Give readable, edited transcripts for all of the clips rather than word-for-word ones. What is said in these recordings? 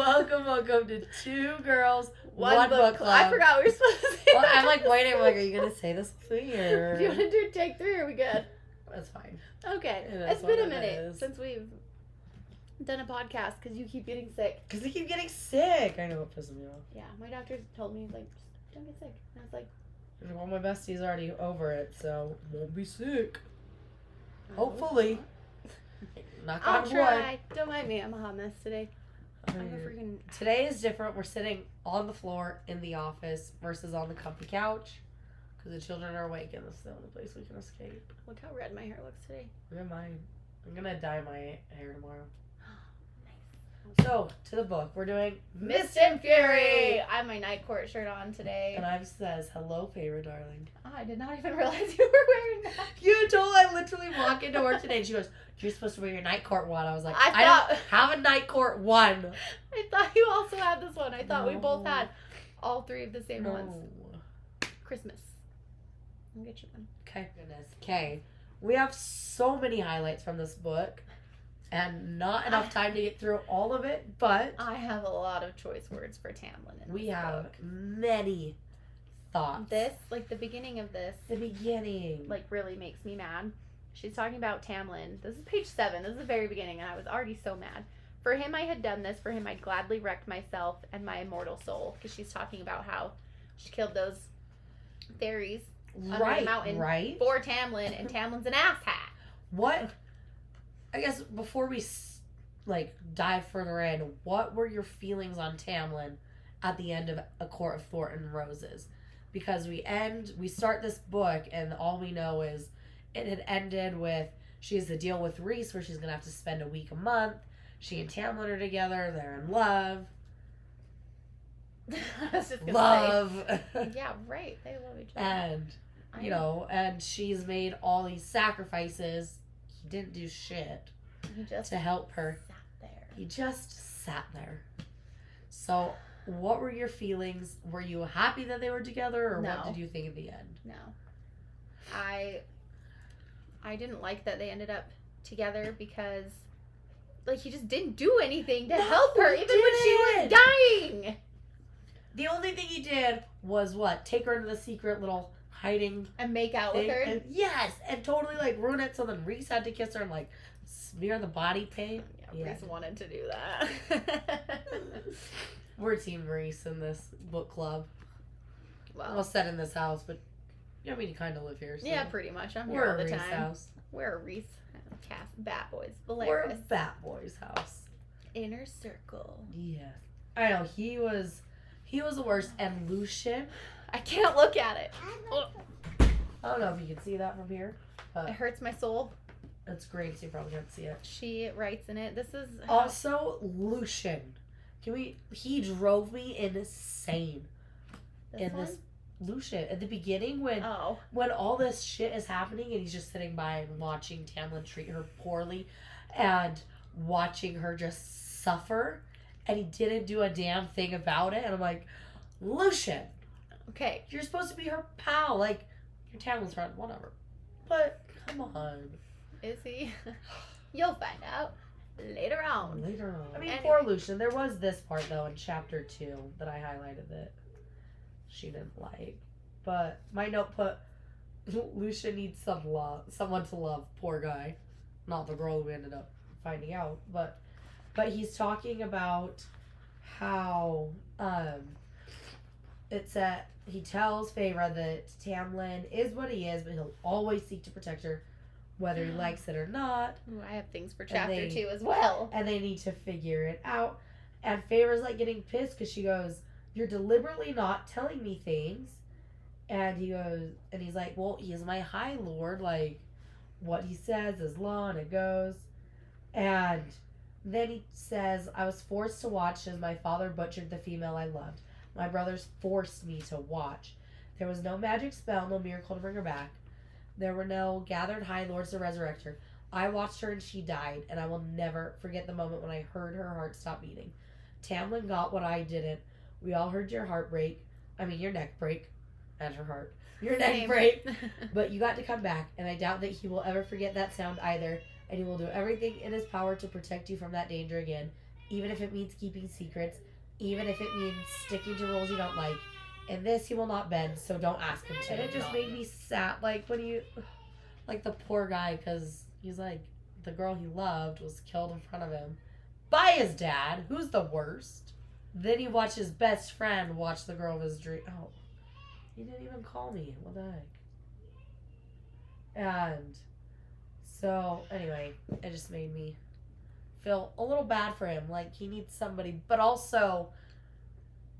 Welcome to Two Girls, One Book Club. I forgot we were supposed to say Well, that. I'm like waiting. I'm like, are you going to say this weird? Do you want to do take 3 or are we good? That's fine. Okay. It's been a minute since we've done a podcast because you keep getting sick. Because they keep getting sick. I know it pisses me off. Yeah, my doctor told me, like, don't get sick. And I was like, well, my bestie's already over it, so won't be sick. Hopefully. Knock on I'll wood. try. Don't mind me. I'm a hot mess today. I'm a freaking... Today is different. We're sitting on the floor in the office versus on the comfy couch because the children are awake and this is the only place we can escape. Look how red my hair looks today. Look at mine. I'm going to dye my hair tomorrow. Nice. So, to the book. We're doing Mist and Fury. I have my night court shirt on today. And I says, hello, favorite darling. Oh, I did not even realize you were wearing that. You told I literally walk into work today and she goes, you're supposed to wear your night court one. I was like, I don't have a night court one. I thought you also had this one. I thought we No. both had all 3 of the same No. ones. Christmas. I'll get you one. Okay. Goodness. Okay. We have so many highlights from this book and not enough time to get through all of it, but I have a lot of choice words for Tamlin in we this have book. many thoughts. This, like the beginning of this, The beginning. like really makes me mad. She's talking about Tamlin. This is page 7. This is the very beginning, and I was already so mad. For him I had done this. For him I'd gladly wrecked myself and my immortal soul. Because she's talking about how she killed those fairies under the mountain for Tamlin, and Tamlin's an asshat. What? I guess before we dive further in, what were your feelings on Tamlin at the end of A Court of Thornton Roses? Because we start this book and all we know is it had ended with she has to deal with Reese where she's going to have to spend a month. She and Tamlin are together. They're in love. I was just gonna Love. say. Yeah, right. They love each other. And, and she's made all these sacrifices. He didn't do shit to help her. He just sat there. So, what were your feelings? Were you happy that they were together, or what did you think at the end? No. I didn't like that they ended up together because, like, he just didn't do anything to help her, even when she was dying. The only thing he did was what? Take her into the secret little hiding and make out with her. And, yes, and totally ruin it. So then Reese had to kiss her and smear the body paint. Yeah, Reese wanted to do that. We're Team Reese in this book club. Well, set in this house, but you kind of live here. So yeah, pretty much. I'm here all the Reese time. House. We're a Reese cast, Bat Boys. We're a Bat Boys house. Inner circle. Yeah, I know he was the worst, and Lucian. I can't look at it. I don't know if you can see that from here. It hurts my soul. That's great, so you probably can't see it. She writes in it. This is also Lucian. He drove me insane this Lucian at the beginning when all this shit is happening and he's just sitting by and watching Tamlin treat her poorly and watching her just suffer, and he didn't do a damn thing about it, and I'm like, Lucian, okay, you're supposed to be her pal, your Tamlin's friend, whatever, but come on. Is he? You'll find out later on. I mean, poor Lucian. There was this part though in chapter 2 that I highlighted that she didn't like, but my note put Lucian needs someone to love. Poor guy, not the girl who ended up finding out, but he's talking about how he tells Feyre that Tamlin is what he is, but he'll always seek to protect her, whether he likes it or not. Ooh, I have things for chapter 2 as well. And they need to figure it out. And Feyre's getting pissed because she goes, you're deliberately not telling me things. And he's like, well, he's my High Lord. What he says is law and it goes. And then he says, I was forced to watch as my father butchered the female I loved. My brothers forced me to watch. There was no magic spell, no miracle to bring her back. There were no gathered High Lords to resurrect her. I watched her and she died, and I will never forget the moment when I heard her heart stop beating. Tamlin got what I didn't. We all heard your heart break. I mean, your neck break. And her heart. Your neck break. But you got to come back, and I doubt that he will ever forget that sound either, and he will do everything in his power to protect you from that danger again, even if it means keeping secrets, even if it means sticking to rules you don't like. In this, he will not bend, so don't ask him to. And it just made me sad, like, when you, like, the poor guy, because he's like, the girl he loved was killed in front of him by his dad, who's the worst. Then he watched his best friend watch the girl of his dream. Oh, he didn't even call me. What the heck? And so, anyway, it just made me feel a little bad for him. Like, he needs somebody, but also,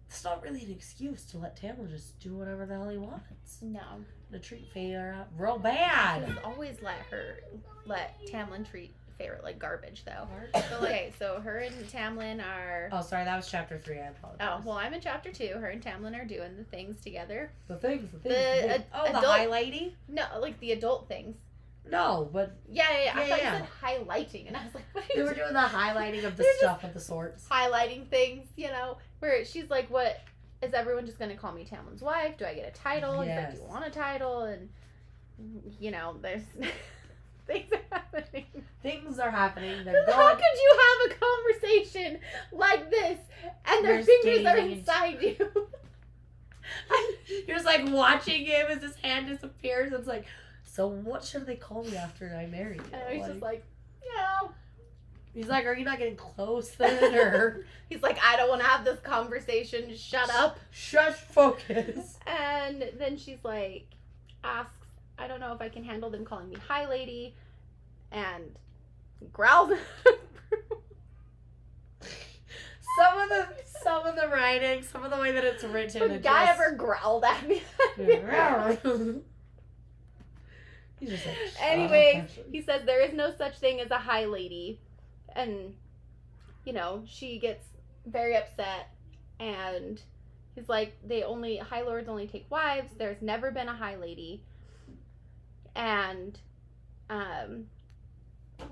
it's not really an excuse to let Tamlin just do whatever the hell he wants. No. To treat Feyre real bad. She's always let Tamlin treat Feyre like garbage, though. Okay, so her and Tamlin are... Oh, sorry, that was chapter 3. I apologize. Oh, well, I'm in chapter 2. Her and Tamlin are doing the things together. The things. The the high lady? No, like the adult things. No, but... Yeah. I thought you said highlighting, and I was like, what are They you were doing the highlighting of the stuff of the sorts. highlighting things, where she's like, what, is everyone just going to call me Tamlin's wife? Do I get a title? Yes. He's like, do you want a title? And, there's things are happening. Things are happening. They're How going. could you have a conversation like this and their You're fingers are skating. inside you? You're just like watching him as his hand disappears. It's like, so what should they call me after I marry you? And he's just like, He's like, are you not getting close then? Or he's like, I don't want to have this conversation. Shut up. Shush, focus. And then she's like, asks, I don't know if I can handle them calling me High Lady. And growls. Some of the writing, some of the way that it's written. If a guy ever growled at me. He's just like, anyways, he says there is no such thing as a High Lady. And, she gets very upset. And he's like, High Lords only take wives. There's never been a High Lady. And, oh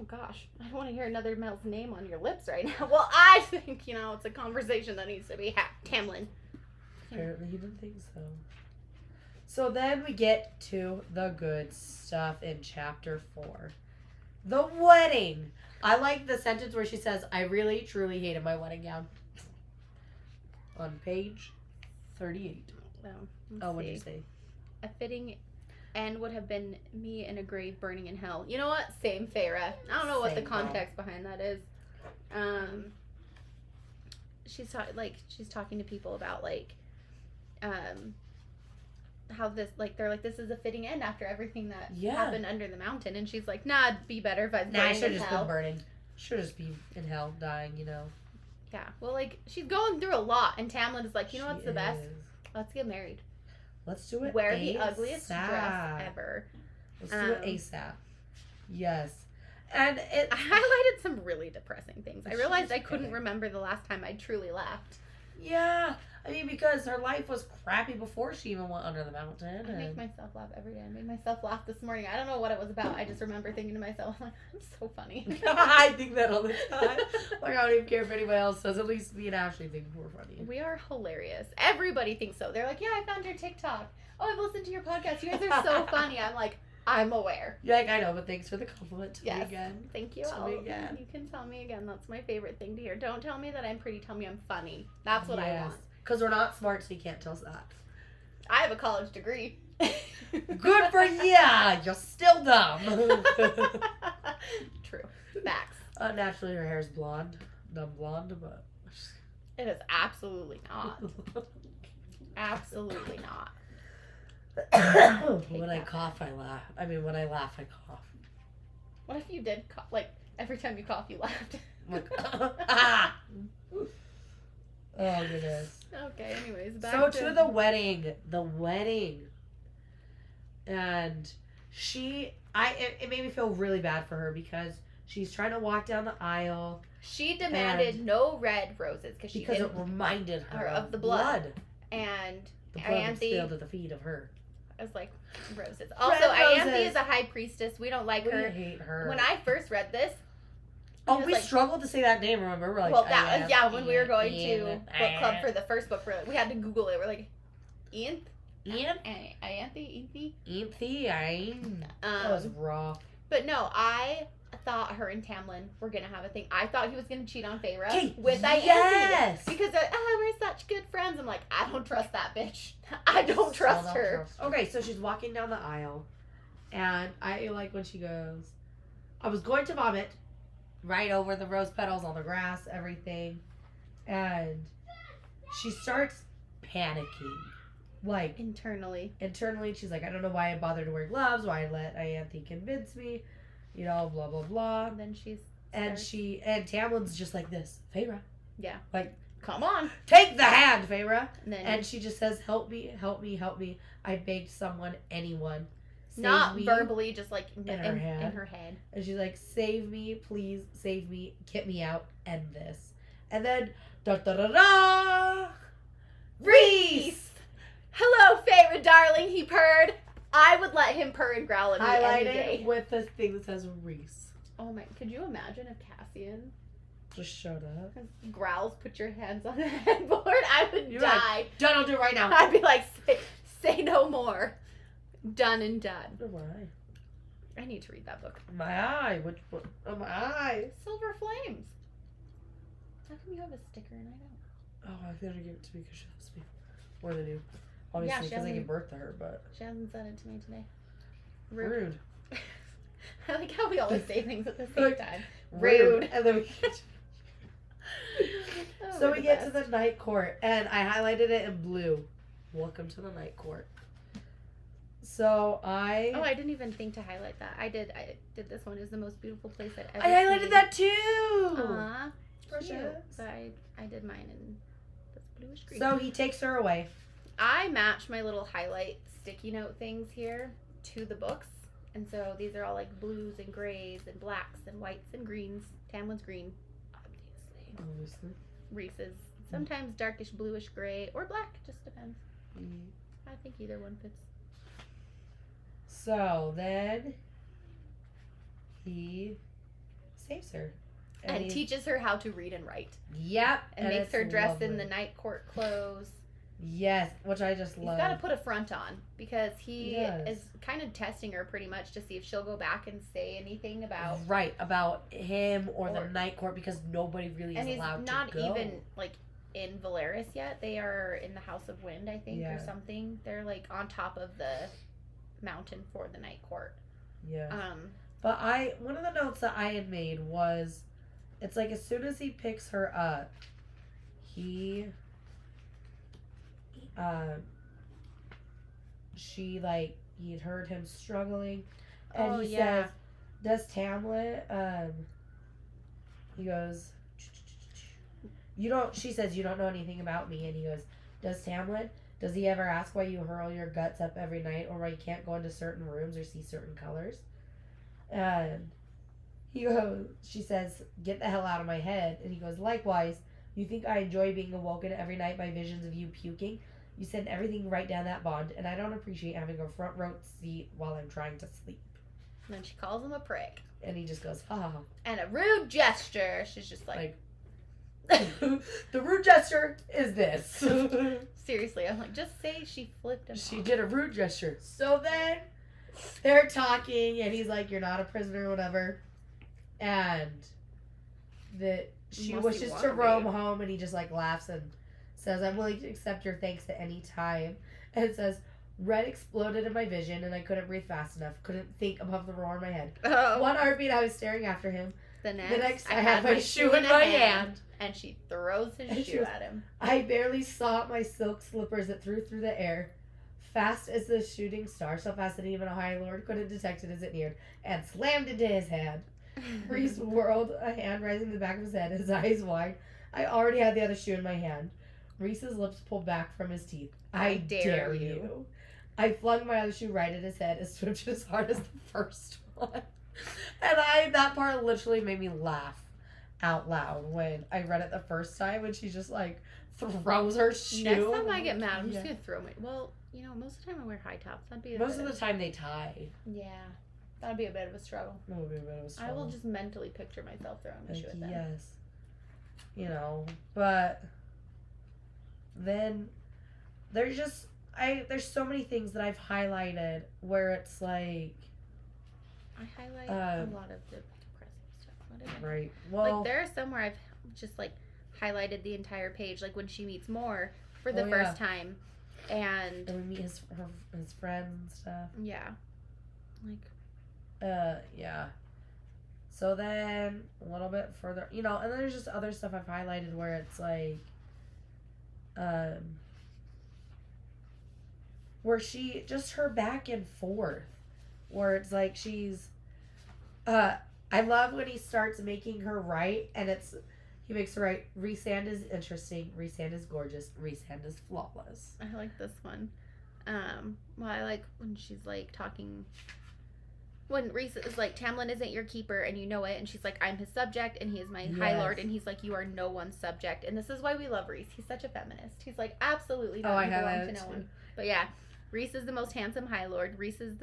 gosh, I don't want to hear another male's name on your lips right now. Well, I think, it's a conversation that needs to be Tamlin. Apparently he didn't think so. So then we get to the good stuff in chapter 4. The wedding. I like the sentence where she says, I really, truly hated my wedding gown. On page 38. No, what did you say? A fitting end would have been me in a grave burning in hell. You know what? Same Feyre. I don't know what the context behind that is. She's talking to people about how this they're like, this is a fitting end after everything that happened under the mountain, and she's like, nah, it'd be better if I was I should have just been burning. Should just be in hell, dying, Yeah, well, she's going through a lot, and Tamlin is like, you know what's the best? Let's get married. Let's do it. Wear the ugliest dress ever. Let's do it ASAP. Yes. And I highlighted some really depressing things. I realized I couldn't remember the last time I truly laughed. Yeah. I mean, because her life was crappy before she even went under the mountain. I make myself laugh every day. I made myself laugh this morning. I don't know what it was about. I just remember thinking to myself, I'm so funny. I think that all the time. I don't even care if anybody else does. At least me and Ashley think we're funny. We are hilarious. Everybody thinks so. They're like, yeah, I found your TikTok. Oh, I've listened to your podcast. You guys are so funny. I'm like, I'm aware. You're like, I know, but thanks for the compliment to me again. Thank you. Tell me again. You can tell me again. That's my favorite thing to hear. Don't tell me that I'm pretty. Tell me I'm funny. That's what I want. Because we're not smart, so you can't tell us that. I have a college degree. Good for ya! You're still dumb. True. Facts. Naturally, her hair's blonde. Dumb blonde, but... It is absolutely not. Absolutely not. When I cough, I laugh. I mean, when I laugh, I cough. What if you did cough? Every time you cough, you laughed. Oh, goodness. Okay, anyways. Back to the wedding. The wedding. And it made me feel really bad for her because she's trying to walk down the aisle. She demanded no red roses because it reminded her of the blood. And the blood spilled at the feet of her. I was like, roses. Also, Ianthe is a high priestess. We don't like her. We hate her. When I first read this, oh, we struggled to say that name, remember? We're like, well, that was, when we were going to book club for the first book, we had to Google it. We're like, Ianthe? That was rough. But no, I thought her and Tamlin were gonna have a thing. I thought he was gonna cheat on Feyre Okay, with Ianthe. yes! Because we're such good friends. I'm like, I don't trust that bitch. I don't trust her. Okay, so she's walking down the aisle, and I like when she goes, I was going to vomit right over the rose petals on the grass, everything, and she starts panicking. Like, Internally. she's like, I don't know why I bothered to wear gloves, why I let Ianthe convince me, you know, blah, blah, blah. And then she's... And Tamlin's just like this, Feyre. Yeah. Like, come on. take the hand, Feyre. And she just says, help me, help me, help me. I begged someone, anyone. Save not me. verbally, just like in her head. And she's like, save me, please, save me, get me out, end this. And then, da-da-da-da! Rhys! Hello, Feyre, darling, he purred. I would let him purr and growl at me any day. Highlighted with this thing that says Rhys. Oh my, could you imagine if Cassian Just showed up. growls, put your hands on the headboard? I would You're die. Like, done, I'll do it right now. I'd be like, say no more. Done and done. Oh, my eye. I need to read that book. My eye. Oh, my eye. Silver Flames. How come you have a sticker and I don't? Oh, I gotta give it to me because she loves me more than you. Obviously, because I gave birth to her, but... She hasn't said it to me today. Rude. I like how we always say things at the same time. Rude. And then we we get to the night court, and I highlighted it in blue. Welcome to the night court. So I didn't even think to highlight that. I did this one is the most beautiful place I've ever I highlighted seen. that too. Aw, Precious. cute. But I did mine in this bluish green. So he takes her away. I match my little highlight sticky note things here to the books. And so these are all like blues and grays and blacks and whites and greens. Tamlin's green, Obviously. Reese's sometimes darkish bluish gray or black, just depends. I think either one fits. So then he saves her. And teaches her how to read and write. Yep. And makes her dress in the night court clothes. Yes, which I just love. He's got to put a front on because he Yes. is kind of testing her pretty much to see if she'll go back and say anything about about him or the night court because nobody really is allowed to go. And he's not even like in Valeris yet. They are in the House of Wind, I think, or something. They're like on top of the mountain for the night court. Yeah. But one of the notes that I had made was, it's like as soon as he picks her up, he'd heard him struggling, and he says, does Tamlin, he goes, she says, you don't know anything about me, and he goes, does he ever ask why you hurl your guts up every night, or why you can't go into certain rooms or see certain colors? And she says, get the hell out of my head, and he goes, likewise, you think I enjoy being awoken every night by visions of you puking? You send everything right down that bond, and I don't appreciate having a front row seat while I'm trying to sleep. And then she calls him a prick. And he just goes, ha ha ha. And a rude gesture. She's just like the rude gesture is this. Seriously, I'm like, just say she flipped him She off. did a rude gesture. So then they're talking, and he's like, you're not a prisoner or whatever. And that she wishes to roam home, and he just like laughs and says, I'm willing to accept your thanks at any time. And it says, red exploded in my vision, and I couldn't breathe fast enough. Couldn't think above the roar in my head. Oh. One heartbeat, I was staring after him. The next I had my shoe in my hand. And she throws his shoe at him. I barely saw my silk slippers that threw through the air. Fast as the shooting star, so fast that even a High Lord couldn't detect it as it neared, and slammed into his hand. Rhys whirled, a hand rising to the back of his head, his eyes wide. I already had the other shoe in my hand. Rhys's lips pulled back from his teeth. I dare you. I flung my other shoe right at his head as swift and as hard as the first one. And that part literally made me laugh out loud when I read it the first time, and she just like throws her shoe. Next time I get mad, I'm just gonna throw my. Well, most of the time I wear high tops. That'd be most of the time they tie. Yeah, that'd be a bit of a struggle. That would be a bit of a struggle. I will just mentally picture myself throwing my shoe at them. Yes, but then there's just there's so many things that I've highlighted where it's like I highlight a lot of the found it. Right. Well, Like, there are some where I've just, like, highlighted the entire page. Like, when she meets Moore for the first time. And we meet his friends and stuff. Yeah. Like. Yeah. So then, a little bit further, and then there's just other stuff I've highlighted where it's like, where she, just her back and forth, where it's like she's, I love when he starts making her right, and he makes her right, Rhysand is interesting, Rhysand is gorgeous, Rhysand is flawless. I like this one. Well, I like when she's, like, talking... When Rhys is like, Tamlin isn't your keeper, and you know it, and she's like, I'm his subject, and he is my High Lord, and he's like, you are no one's subject, and this is why we love Rhys. He's such a feminist. He's like, absolutely not. You belong to no one. But yeah, Rhys is the most handsome High Lord. Rhys is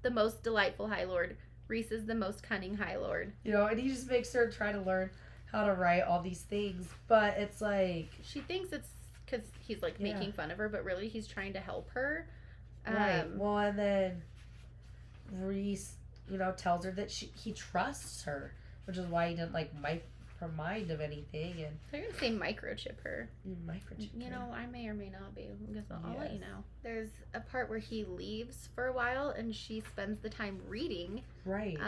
the most delightful High Lord. Rhys is the most cunning High Lord. And he just makes her try to learn how to write all these things, but it's like... She thinks it's because he's, like, making fun of her, but really he's trying to help her. Right. Well, and then Rhys... tells her that he trusts her, which is why he didn't, like, her mind of anything. And they're going to say microchip her. Microchip her. I may or may not be. I guess I'll let you know. There's a part where he leaves for a while, and she spends the time reading. Right.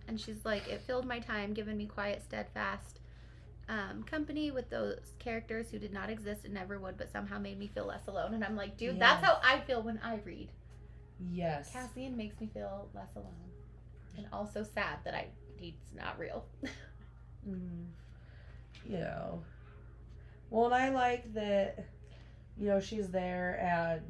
And she's like, it filled my time, giving me quiet, steadfast company with those characters who did not exist and never would, but somehow made me feel less alone. And I'm like, dude, that's how I feel when I read. Yes. Cassian makes me feel less alone. And also sad that he's not real. Well, and I like that, she's there, and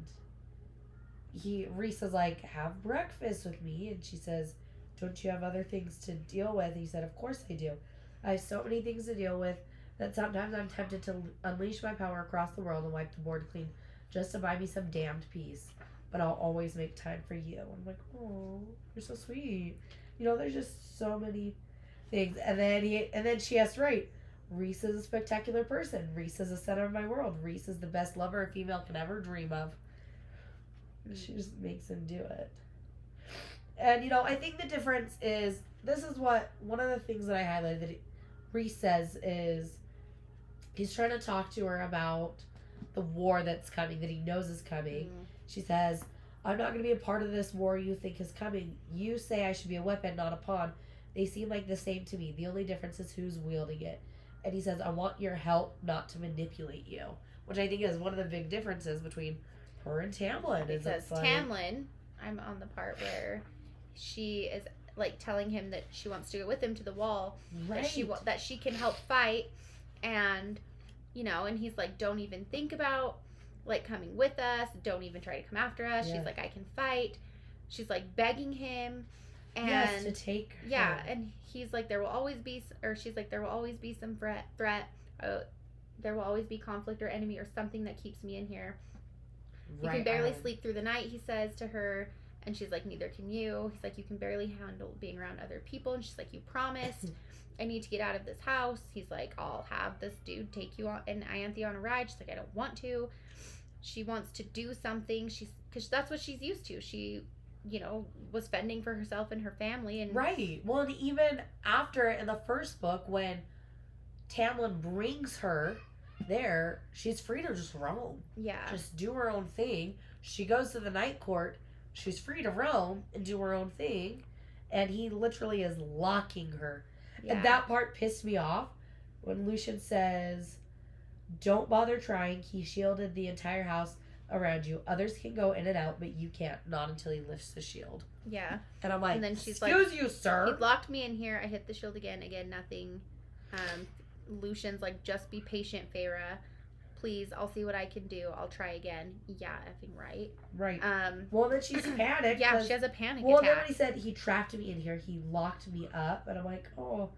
Rhys is like, have breakfast with me, and she says, don't you have other things to deal with? And he said, of course I do. I have so many things to deal with that sometimes I'm tempted to unleash my power across the world and wipe the board clean just to buy me some damned peace. But I'll always make time for you. I'm like, oh, you're so sweet. There's just so many things. And then she has to write, Rhys is a spectacular person. Rhys is the center of my world. Rhys is the best lover a female can ever dream of. She just makes him do it. And, I think the difference is, this is what, one of the things that I highlighted that Rhys says is, he's trying to talk to her about the war that's coming, that he knows is coming. She says, I'm not going to be a part of this war you think is coming. You say I should be a weapon, not a pawn. They seem like the same to me. The only difference is who's wielding it. And he says, I want your help, not to manipulate you. Which I think is one of the big differences between her and Tamlin. Because Tamlin, I'm on the part where she is, like, telling him that she wants to go with him to the wall. Right. That she can help fight. And, and he's like, don't even think about, like, coming with us. Don't even try to come after us. She's like, I can fight. She's, like, begging him. And to take her. Yeah, and he's like, there will always be, or she's like, there will always be some threat. There will always be conflict or enemy or something that keeps me in here. You can barely sleep through the night, he says to her. And she's like, neither can you. He's like, you can barely handle being around other people. And she's like, you promised. I need to get out of this house. He's like, I'll have this dude take you on and Ianthe on a ride. She's like, I don't want to. She wants to do something. Because that's what she's used to. She, was fending for herself and her family. And right. Well, and even after in the first book, when Tamlin brings her there, she's free to just roam. Yeah. Just do her own thing. She goes to the Night Court. She's free to roam and do her own thing. And he literally is locking her. Yeah. And that part pissed me off when Lucien says, don't bother trying. He shielded the entire house around you. Others can go in and out, but you can't. Not until he lifts the shield. Yeah. And I'm like, and then she's excuse you, sir. He locked me in here. I hit the shield again. Again, nothing. Lucian's like, just be patient, Feyre. Please, I'll see what I can do. I'll try again. Yeah, effing right. Right. Well, then she's panicked. Yeah, she has a panic attack. Well, then when he said he trapped me in here, he locked me up, and I'm like, oh.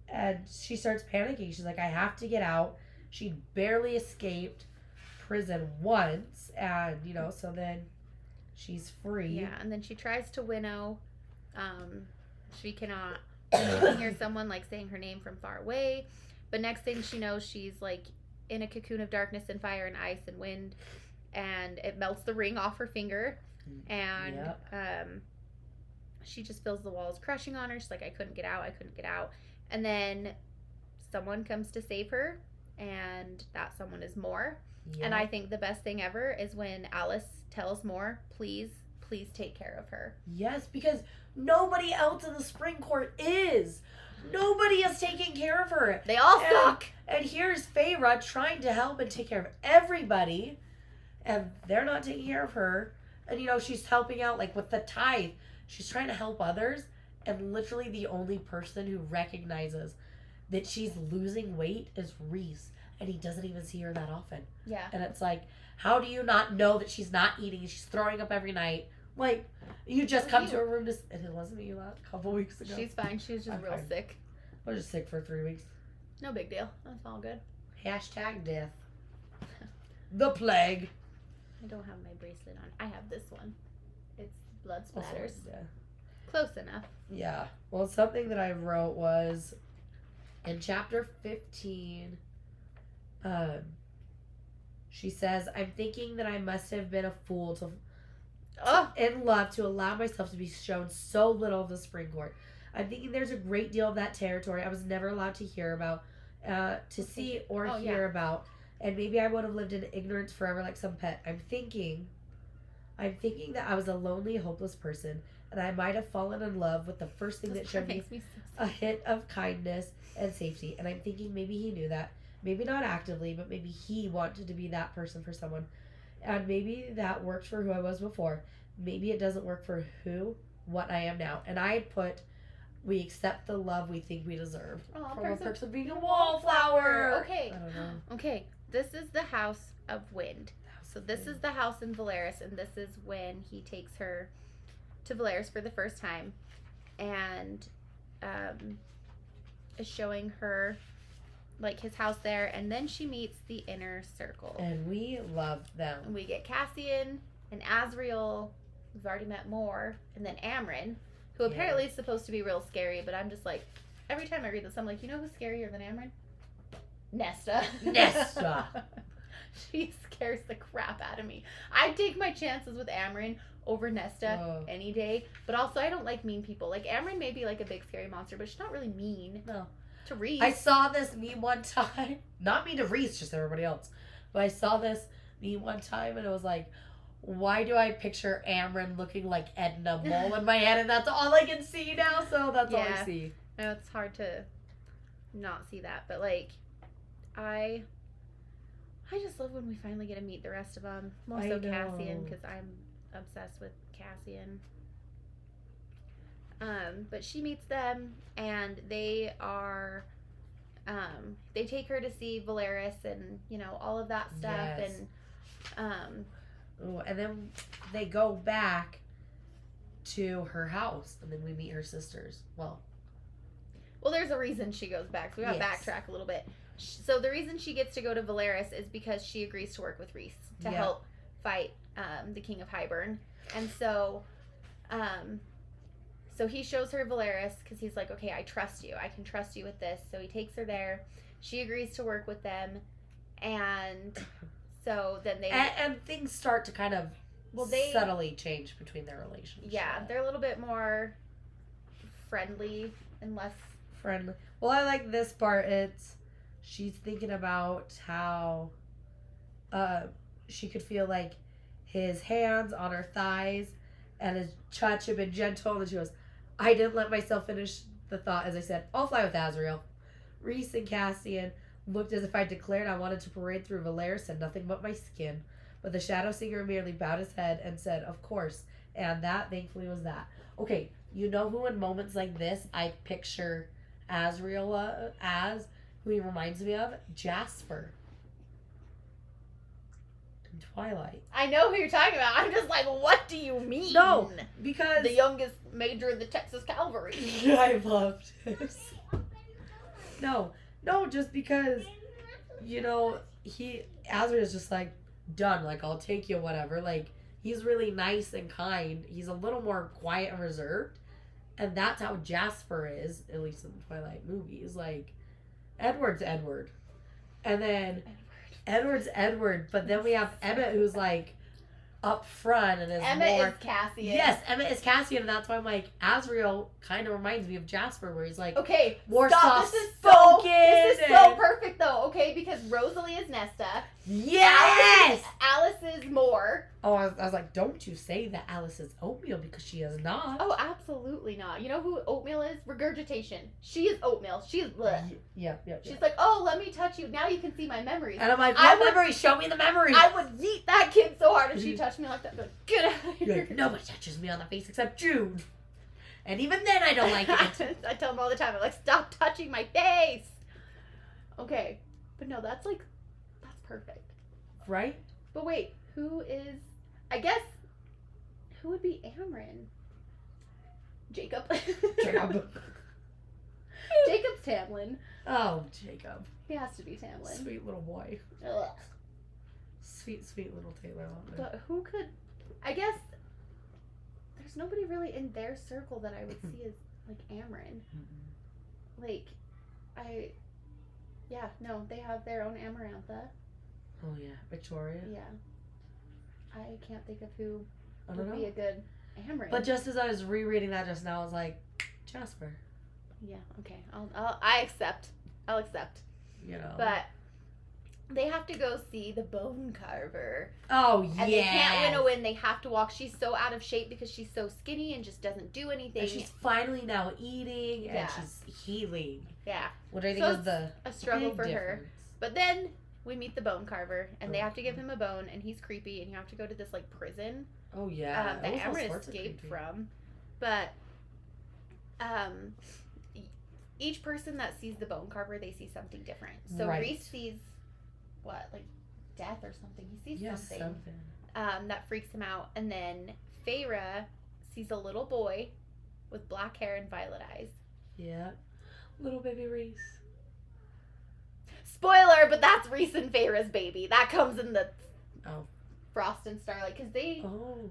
And she starts panicking. She's like, I have to get out. She barely escaped prison once, and so then she's free. Yeah, and then she tries to winnow. She cannot. She can hear someone like saying her name from far away, but next thing she knows, she's like in a cocoon of darkness and fire and ice and wind, and it melts the ring off her finger, and she just feels the walls crushing on her. She's like, I couldn't get out, And then someone comes to save her, and that someone is Moore. Yeah. And I think the best thing ever is when Alice tells Moore, please take care of her. Yes, because nobody else in the spring court is. Nobody is taking care of her. They all suck. And here's Feyre trying to help and take care of everybody, and they're not taking care of her. And, you know, she's helping out, like, with the tithe. She's trying to help others, and literally the only person who recognizes that she's losing weight is Reese, and he doesn't even see her that often. Yeah. And it's like, how do you not know that she's not eating? She's throwing up every night. Like, you just come to her room to... And it wasn't you a couple weeks ago. She's fine. She was just real sick. I was just sick for 3 weeks. No big deal. That's all good. Hashtag death. The plague. I don't have my bracelet on. I have this one. It's blood splatters. Yeah. Close enough. Yeah. Well, something that I wrote was in chapter 15, she says, I'm thinking that I must have been a fool in love to allow myself to be shown so little of the spring court. I'm thinking there's a great deal of that territory I was never allowed to hear about, to see or hear about, and maybe I would have lived in ignorance forever like some pet. I'm thinking that I was a lonely, hopeless person, and I might have fallen in love with the first thing that showed me a hint of kindness and safety. And I'm thinking maybe he knew that. Maybe not actively, but maybe he wanted to be that person for someone. And maybe that worked for who I was before. Maybe it doesn't work for what I am now. And I put, we accept the love we think we deserve. Oh, from the perks of being a wallflower. Okay. I don't know. Okay. This is the House of Wind. So this is the house in Valeris, and this is when he takes her to Valeris for the first time, and is showing her like his house there, and then she meets the inner circle. And we love them. And we get Cassian and Asriel. We've already met Moore, and then Amryn, who apparently is supposed to be real scary, but I'm just like, every time I read this, I'm like, you know who's scarier than Amryn? Nesta. Nesta. She scares the crap out of me. I take my chances with Amryn over Nesta any day, but also I don't like mean people. Like, Amryn may be like a big scary monster, but she's not really mean. No. To Reese. I saw this meme one time. Not mean to Reese, just everybody else. But I saw this meme one time, and it was like, why do I picture Amryn looking like Edna Mole in my head, and that's all I can see now, so that's all I see. I know it's hard to not see that, but like, I just love when we finally get to meet the rest of them. More so Cassian, because I'm obsessed with Cassian. But she meets them, and they are, they take her to see Valeris and, you know, all of that stuff. Yes. And, and then they go back to her house, and then we meet her sisters. Well, there's a reason she goes back. So we got to backtrack a little bit. So the reason she gets to go to Valeris is because she agrees to work with Reese to help fight the King of Hybern. And so so he shows her Valeris because he's like, okay, I trust you. I can trust you with this. So he takes her there. She agrees to work with them. And so then they... And things start to kind of subtly change between their relationship. Yeah, they're a little bit more friendly and less... Friendly. Well, I like this part. She's thinking about how she could feel like his hands on her thighs and his touch had been gentle. And she goes, I didn't let myself finish the thought. As I said, I'll fly with Asriel. Reese and Cassian looked as if I declared I wanted to parade through Valeris and nothing but my skin. But the Shadow Singer merely bowed his head and said, of course. And that, thankfully, was that. Okay, you know who in moments like this I picture Asriel as? Who he reminds me of? Jasper. In Twilight. I know who you're talking about. I'm just like, what do you mean? No, because... The youngest major in the Texas Cavalry. I loved this. No, just because, you know, Asriel's just like, done, like, I'll take you, whatever. Like, he's really nice and kind. He's a little more quiet and reserved. And that's how Jasper is, at least in the Twilight movies. Like, Edward's Edward. And then Edward's Edward. But then we have Emmett, who's like, up front and is Emma more. is Cassian. Yes, Emma is Cassian, and that's why I'm like, Azriel kind of reminds me of Jasper, where he's like, Okay, more stop. soft This is spoken. so perfect though. Okay, because Rosalie is Nesta. Yes. Alice is Moore. Oh, I was like, don't you say that Alice is oatmeal because she is not. Oh, absolutely not. You know who oatmeal is? Regurgitation. She is oatmeal. She is bleh. Yeah. She's like, oh, let me touch you. Now you can see my memories. And I'm like, what memories? Show me the memories. I would yeet that kid so hard if she touched me like that. But get out of You're here. like, nobody touches me on the face except June. And even then, I don't like it. I tell him all the time. I'm like, stop touching my face. Okay. But no, that's perfect. Right? But wait, who would be Amryn? Jacob. Jacob. Jacob's Tamlin. Oh, Jacob. He has to be Tamlin. Sweet little boy. Ugh. Sweet little Taylor. But who could... I guess there's nobody really in their circle that I would see as, like, Amryn. Mm-hmm. Like, yeah, no, they have their own Amarantha. Oh, yeah. Victoria. Yeah. I can't think of who I don't would know. be a good Amryn. But just as I was rereading that just now, I was like, Jasper. Yeah, okay. I accept. I'll accept. You know. But they have to go see the bone carver. Oh, yeah. And they can't win. They have to walk. She's so out of shape because she's so skinny and just doesn't do anything. And she's finally now eating and Yeah. she's healing. Yeah. What I think So is the a struggle big for her. difference. But then we meet the bone carver and they have to give Okay. him a bone and he's creepy and you have to go to this like prison Oh, yeah. that It was all Amryn sorts of escaped creepy. from. But each person that sees the bone carver, they see something different. So Right. Reese sees what, like death or something. He sees Yes, something that freaks him out. And then Feyre sees a little boy with black hair and violet eyes. Yeah. Little baby Reese. Spoiler, but that's Reese and Feyre's baby. That comes in the Oh. Frost and Starlight because Oh.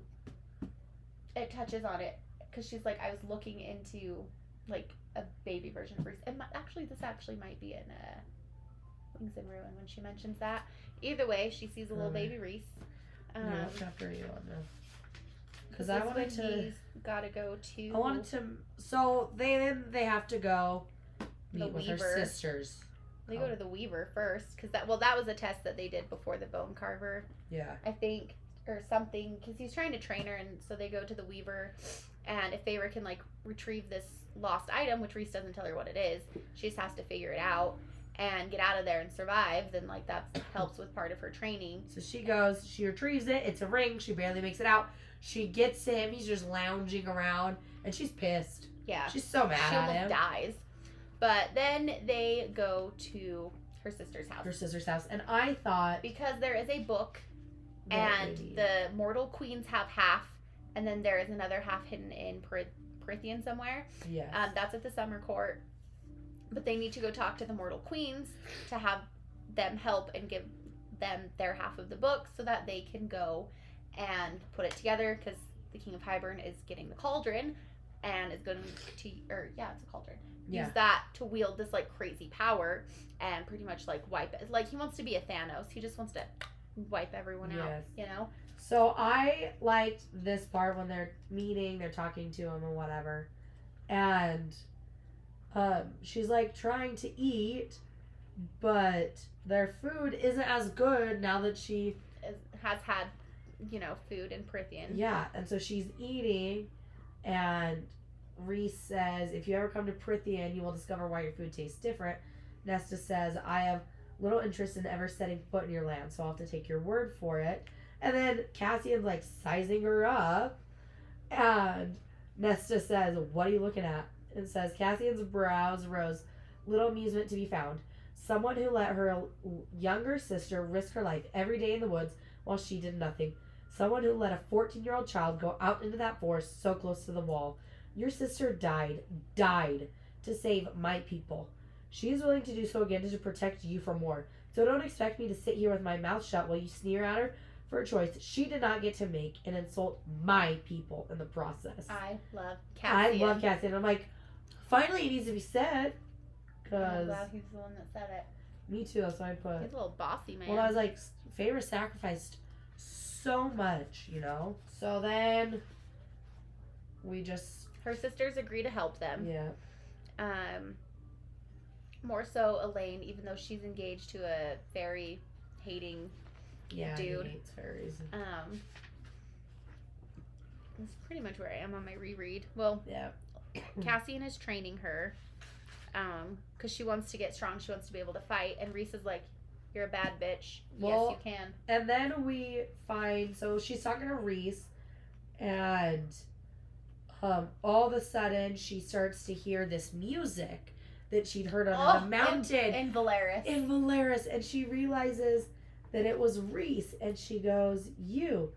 it touches on it because she's like, I was looking into like a baby version of Reese. And this actually might be in Wings and Ruin when she mentions that. Either way, she sees a little baby Reese. Yeah, what chapter are you on now? Because This I is wanted when to. he's got to go to. I wanted to. So they have to go The meet with her Weaver. sisters. They go to the Weaver first because that was a test that they did before the bone carver, Yeah. I think, or something. Because he's trying to train her, and so they go to the Weaver. And if Feyre can like retrieve this lost item, which Reese doesn't tell her what it is, she just has to figure it out and get out of there and survive. Then like that helps with part of her training. So she goes. She retrieves it. It's a ring. She barely makes it out. She gets him. He's just lounging around, and she's pissed. Yeah, She's so mad she at almost him. dies. But then they go to her sister's house. Her sister's house, and I thought Because there is a book, that and maybe- the mortal queens have half, and then there is another half hidden in Prythian somewhere. yes. That's at the summer court. But they need to go talk to the mortal queens to have them help and give them their half of the book so that they can go and put it together because the King of Hybern is getting the cauldron and is going to, it's a cauldron. Yeah. Use that to wield this like crazy power and pretty much like wipe it. Like he wants to be a Thanos. He just wants to wipe everyone out, Yes. you know? So I liked this part when they're meeting, they're talking to him and whatever, and she's like trying to eat, but their food isn't as good now that she Has had, food in Prythian. Yeah, and so she's eating, and Reese says, if you ever come to Prythian, you will discover why your food tastes different. Nesta says, I have little interest in ever setting foot in your land, so I'll have to take your word for it. And then Cassian's like sizing her up, and Nesta says, what are you looking at? And says, Cassian's brows rose, little amusement to be found. Someone who let her younger sister risk her life every day in the woods while she did nothing. Someone who let a 14-year-old child go out into that forest so close to the wall. Your sister died to save my people. She is willing to do so again to protect you from war. So don't expect me to sit here with my mouth shut while you sneer at her for a choice she did not get to make and insult my people in the process. I love Cassian. I love Cassian. I'm like, finally it needs to be said. I'm Because glad he's the one that said it. me too, that's what I put. He's a little bossy man. Well, I was like, Feyre sacrificed so much, you know? So then we just. Her sisters agree to help them. Yeah. More so Elaine, even though she's engaged to a fairy hating Yeah, dude. He hates fairies. That's pretty much where I am on my reread. Well, Yeah. Cassian is training her because she wants to get strong. She wants to be able to fight. And Reese is like, you're a bad bitch. Well, yes, you can. And then we find, so she's talking to Reese, and all of a sudden she starts to hear this music that she'd heard on the mountain. In Valeris. In Valeris. And she realizes that it was Reese. And she goes, You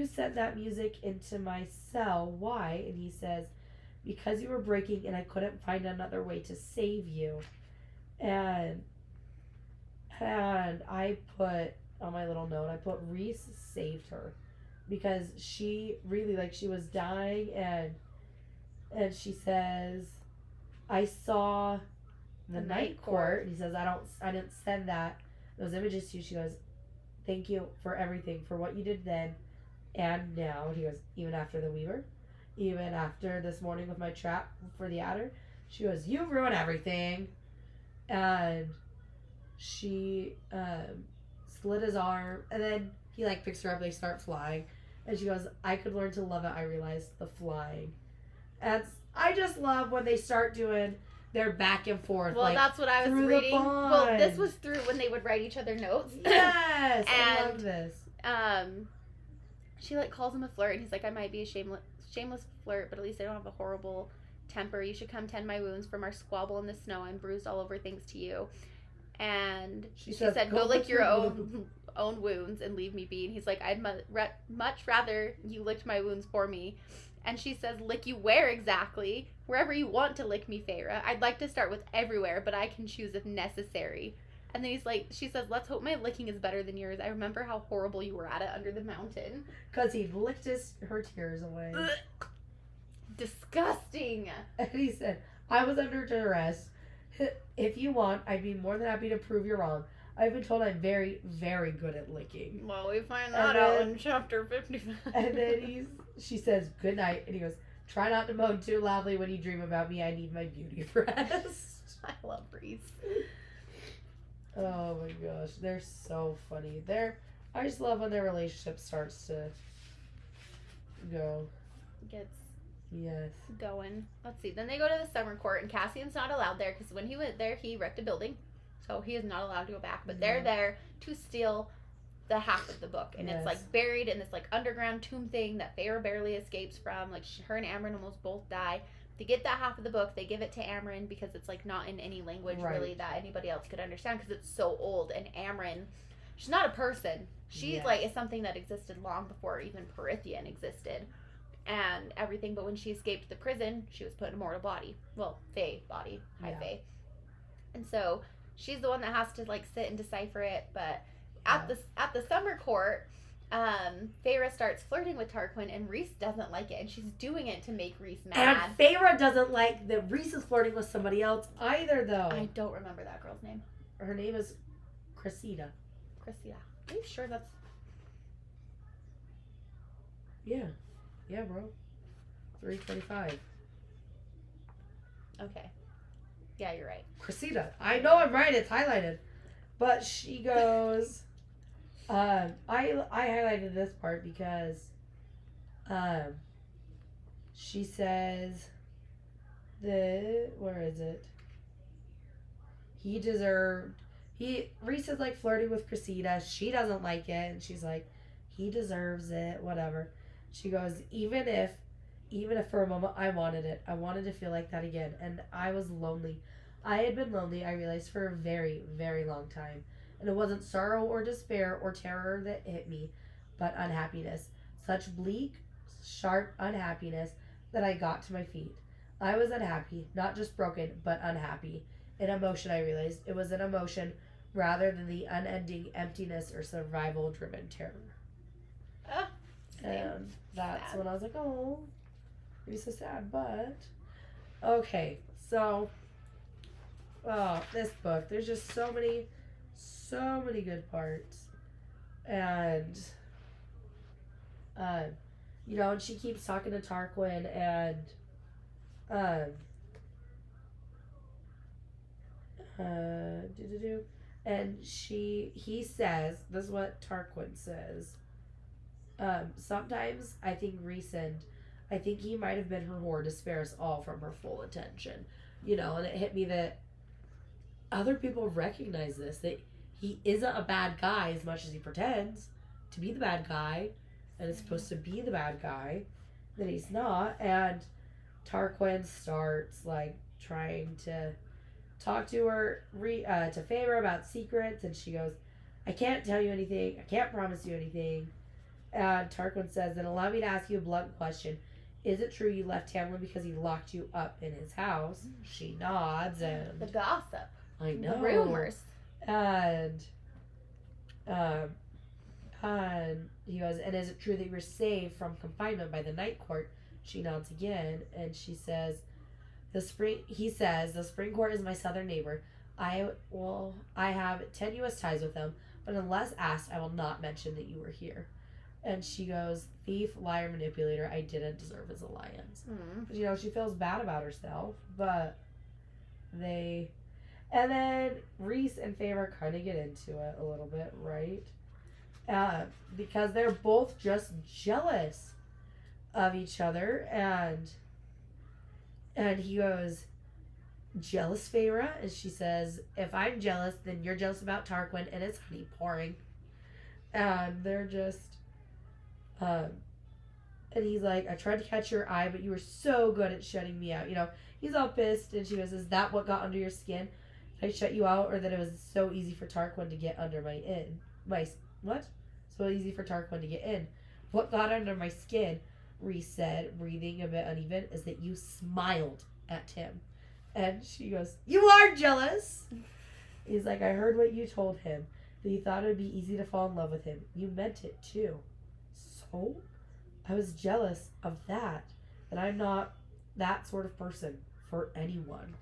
sent that music into my cell. Why? And he says, because you were breaking and I couldn't find another way to save you. And I put on my little note, I put Reese saved her. Because she really, like, she was dying, and she says, I saw the night court. And he says, I didn't send those images to you. She goes, thank you for everything, for what you did then and now. And he goes, even after the Weaver, even after this morning with my trap for the adder. She goes, you ruined everything. And she slit his arm, and then he like picks her up, they start flying, and she goes, I could learn to love it. I realized the flying. And I just love when they start doing their back and forth. Well, like, that's what I was reading. Well, this was through when they would write each other notes. Yes, and, I love this. She like calls him a flirt, and he's like, I might be a shameless flirt, but at least I don't have a horrible temper. You should come tend my wounds from our squabble in the snow. I'm bruised all over thanks to you. And she said, go lick your own wounds and leave me be. And he's like, I'd much rather you licked my wounds for me. And she says, lick you where exactly? Wherever you want to lick me, Feyre. I'd like to start with everywhere, but I can choose if necessary. And then she says, let's hope my licking is better than yours. I remember how horrible you were at it under the mountain. Because he licked her tears away. Ugh. Disgusting. And he said, I was under duress. If you want, I'd be more than happy to prove you're wrong. I've been told I'm very, very good at licking. Well, we find that out in chapter 55. And then she says, good night. And he goes, try not to moan too loudly when you dream about me. I need my beauty rest. I love Reese. Oh my gosh. They're so funny. I just love when their relationship starts to go. Gets Yes. going. Let's see. Then they go to the summer court, and Cassian's not allowed there because when he went there, he wrecked a building. So he is not allowed to go back. But they're there to steal the half of the book. And it's like buried in this like underground tomb thing that Feyre barely escapes from. Like her and Amryn almost both die. To get that half of the book, they give it to Amryn because it's like not in any language really that anybody else could understand because it's so old. And Amryn, she's not a person. She's like, it's something that existed long before even Perithian existed. And everything, but when she escaped the prison, she was put in a mortal body. Well, Fae body, high Fae. And so she's the one that has to like sit and decipher it. But at the summer court, Feyre starts flirting with Tarquin, and Reese doesn't like it, and she's doing it to make Reese mad. And Feyre doesn't like that Reese is flirting with somebody else either, though. I don't remember that girl's name. Her name is Cressida. Cressida. Are you sure that's? Yeah. Yeah, bro. 325. Okay. Yeah, you're right. Cressida. I know I'm right. It's highlighted. But she goes... I highlighted this part because she says where is it? Reese is like flirting with Cressida. She doesn't like it, and she's like, he deserves it, whatever. She goes, even if for a moment I wanted it. I wanted to feel like that again. And I was lonely. I had been lonely, I realized, for a very, very long time. And it wasn't sorrow or despair or terror that hit me, but unhappiness. Such bleak, sharp unhappiness that I got to my feet. I was unhappy, not just broken, but unhappy. An emotion, I realized. It was an emotion rather than the unending emptiness or survival-driven terror. And that's when I was like, oh, you're so sad. But okay, so this book, there's just so many good parts. And You know, and she keeps talking to Tarquin, um, and he says, this is what Tarquin says. Sometimes I think I think he might have been her whore to spare us all from her full attention. You know, and it hit me that other people recognize this, that he isn't a bad guy as much as he pretends to be the bad guy, and is supposed to be the bad guy, that he's not. And Tarquin starts like trying to talk to her, to Feyre about secrets, and she goes, I can't tell you anything, I can't promise you anything. And Tarquin says, then allow me to ask you a blunt question. Is it true you left Tamlin because he locked you up in his house? She nods, and The gossip. I know. The rumors. And and he goes, and is it true that you were saved from confinement by the Night Court? She nods again, and she says, he says, the Spring Court is my southern neighbor. I have tenuous ties with them, but unless asked, I will not mention that you were here. And she goes, thief, liar, manipulator, I didn't deserve his alliance. You know, she feels bad about herself, but and then Rhys and Feyre kind of get into it a little bit, right? Because they're both just jealous of each other, and he goes, jealous, Feyre? And she says, if I'm jealous, then you're jealous about Tarquin, and it's honey pouring. And they're just, and he's like, I tried to catch your eye, but you were so good at shutting me out. You know, he's all pissed, and she goes, is that what got under your skin? Did I shut you out, or that it was so easy for Tarquin to get under what? So easy for Tarquin to get in. What got under my skin, Rhys said, breathing a bit uneven, is that you smiled at him. And she goes, you are jealous. He's like, I heard what you told him, that you thought it would be easy to fall in love with him. You meant it too. So? I was jealous of that. And I'm not that sort of person for anyone.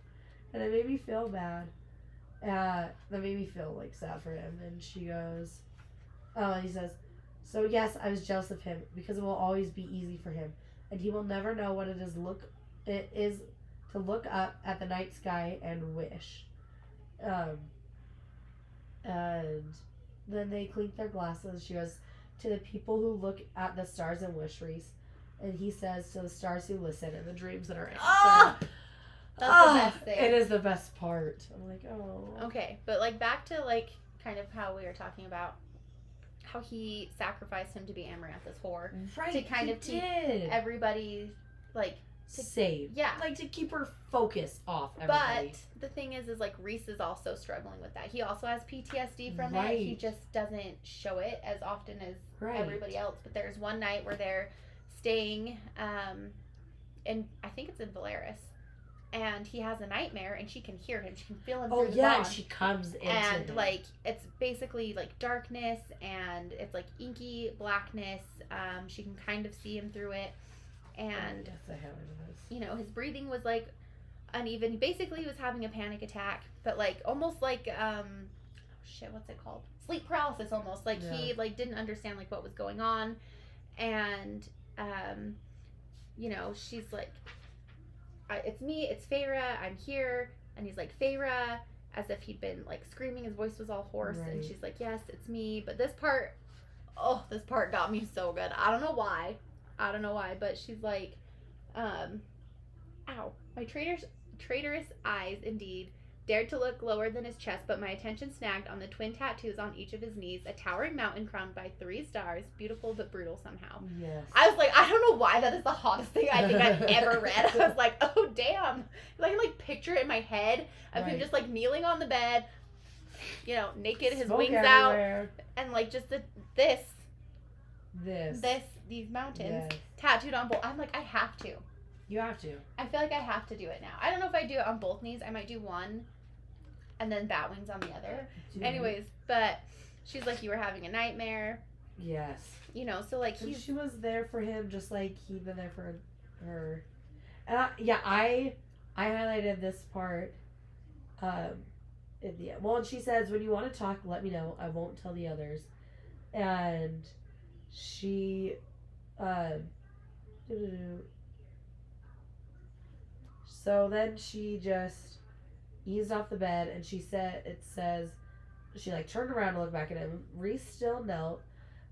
And it made me feel bad. That made me feel like sad for him. And she goes, he says, so yes, I was jealous of him because it will always be easy for him. And he will never know what it is to look up at the night sky and wish. And then they clink their glasses. She goes, to the people who look at the stars and wish, Rhys. And he says, to the stars who listen and the dreams that are answered. That's the best thing. It is the best part. I'm like, oh. Okay, but like back to like kind of how we were talking about how he sacrificed him to be Amaranth's whore. Right, to kind of keep everybody like safe. Yeah. Like to keep her focus off everybody. But the thing is like Rhys is also struggling with that. He also has PTSD from right. it. He just doesn't show it as often as right. everybody else. But there's one night where they're staying and I think it's in Valeris. And he has a nightmare, and she can hear him. She can feel him through the yeah, bond. and she comes into and him. Like it's basically like darkness, and it's like inky blackness. She can kind of see him through it, and that's the hell it is. You know, his breathing was like uneven. Basically, he was having a panic attack, but like almost like what's it called? Sleep paralysis, almost. Like he like didn't understand like what was going on, and you know, she's like. It's me, it's Feyre, I'm here. And he's like, Feyre, as if he'd been like screaming, his voice was all hoarse. Right. And she's like, yes, it's me. But this part got me so good. I don't know why, but she's like, ow, my traitorous eyes indeed dared to look lower than his chest, but my attention snagged on the twin tattoos on each of his knees, a towering mountain crowned by 3 stars, beautiful but brutal somehow. Yes. I was like, I don't know why that is the hottest thing I think I've ever read. I was like, oh damn. I can like picture it in my head of him just like kneeling on the bed, you know, naked, his Smoke wings everywhere. out, and like just these mountains tattooed on both. I'm like, I have to. You have to. I feel like I have to do it now. I don't know if I do it on both knees. I might do one and then bat wings on the other. Anyways, but she's like, you were having a nightmare. Yes. You know, so like she was there for him just like he'd been there for her. And I highlighted this part in the end. Well, and she says, when you want to talk, let me know. I won't tell the others. And she Um, so then she just eased off the bed and she like turned around to look back at him. Reese still knelt,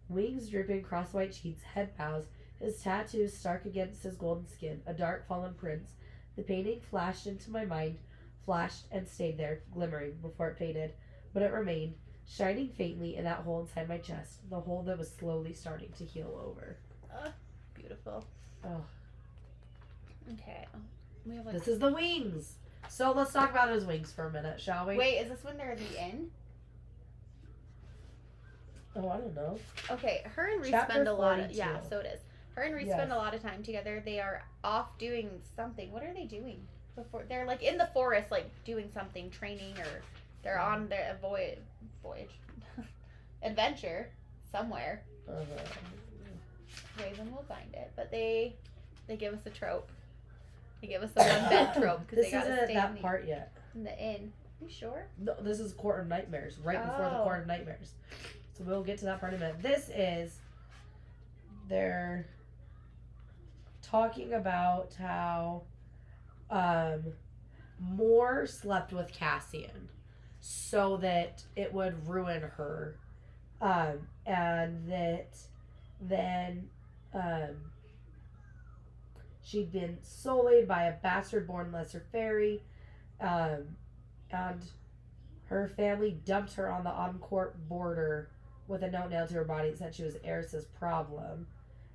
wings dripping across white cheeks, head bows, his tattoos stark against his golden skin, a dark fallen prince. The painting flashed into my mind, flashed and stayed there, glimmering before it faded, but it remained, shining faintly in that hole inside my chest, the hole that was slowly starting to heal over. Beautiful. Oh. Okay. We have This is the wings. So let's talk about his wings for a minute, shall we? Wait, is this when they're at the inn? Oh, I don't know. Okay, her and Reese Chapter spend a lot of 42. yeah, so it is. Her and Reese spend a lot of time together. They are off doing something. What are they doing? Before they're like in the forest, like doing something, training, or they're on their voyage, adventure somewhere. Raven will find it, but they give us a trope. They give us the one bed trope because they got to stay that part yet. In the inn. You sure? No, this is Court of Nightmares, right before the Court of Nightmares. So we'll get to that part in a minute. This is they're talking about how Moore slept with Cassian so that it would ruin her, and that then she'd been sullied by a bastard-born lesser fairy, and her family dumped her on the Encore border with a note nailed to her body that said she was Eris's problem,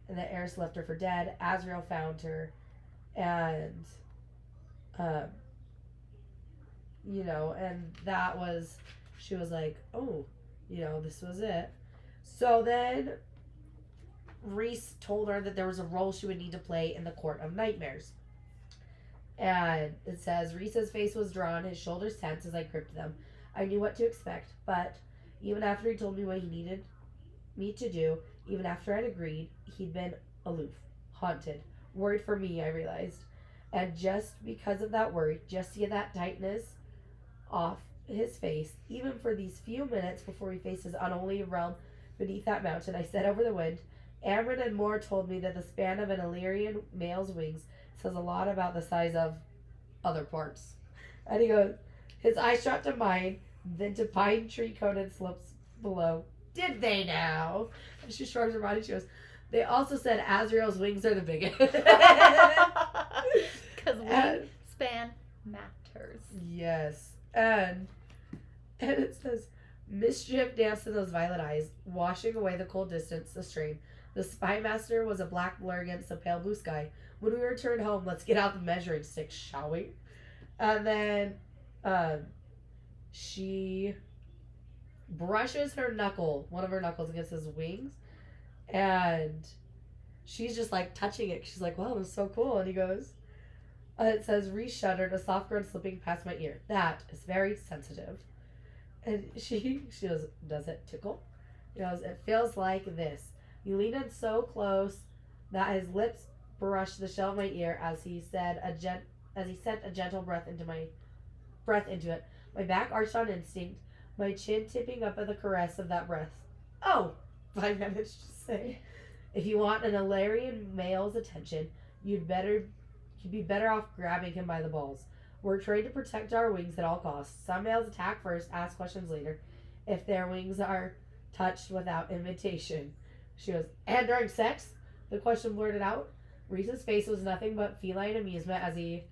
and that Eris left her for dead. Azrael found her, and and that was, she was like, oh, this was it. So then Reese told her that there was a role she would need to play in the Court of Nightmares. And it says, Reese's face was drawn, his shoulders tense as I gripped them. I knew what to expect, but even after he told me what he needed me to do, even after I'd agreed, he'd been aloof, haunted, worried for me, I realized. And just because of that worry, just to get that tightness off his face, even for these few minutes before he faced his unholy realm beneath that mountain, I said over the wind, Amron and Moore told me that the span of an Illyrian male's wings says a lot about the size of other parts. And he goes, his eyes shot to mine, then to pine tree coated slopes below. Did they now? And she shrugs her body. She goes, they also said Azrael's wings are the biggest. Because wingspan matters. Yes. And it says, mischief danced in those violet eyes, washing away the cold distance, the strain. The spymaster was a black blur against the pale blue sky. When we return home, let's get out the measuring stick, shall we? And then she brushes one of her knuckles against his wings, and she's just like touching it. She's like, wow, it was so cool. And he goes, it says, Reese shuddered, a soft groan slipping past my ear. That is very sensitive. And she goes, does it tickle? He goes, it feels like this. You leaned in so close that his lips brushed the shell of my ear as he sent a gentle breath into it. My back arched on instinct, my chin tipping up at the caress of that breath. Oh, I managed to say. If you want an Illyrian male's attention, you'd be better off grabbing him by the balls. We're trained to protect our wings at all costs. Some males attack first, ask questions later, if their wings are touched without invitation. She goes, and during sex? The question blurted out. Reese's face was nothing but feline amusement as he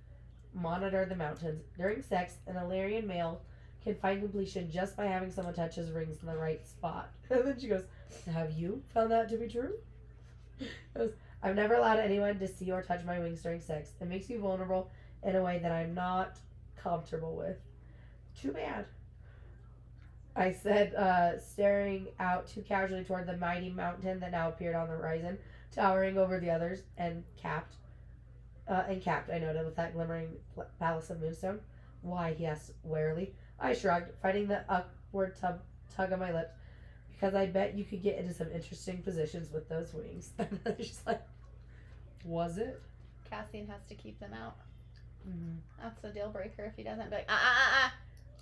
monitored the mountains. During sex, an Illyrian male can find completion just by having someone touch his rings in the right spot. And then she goes, have you found that to be true? Goes, I've never allowed anyone to see or touch my wings during sex. It makes me vulnerable in a way that I'm not comfortable with. Too bad, I said, staring out too casually toward the mighty mountain that now appeared on the horizon, towering over the others, and capped, I noted, with that glimmering palace of moonstone. Why, he asked warily. I shrugged, fighting the upward tug of my lips, because I bet you could get into some interesting positions with those wings. She's like, was it? Cassian has to keep them out. Mm-hmm. That's a deal breaker if he doesn't. Be like,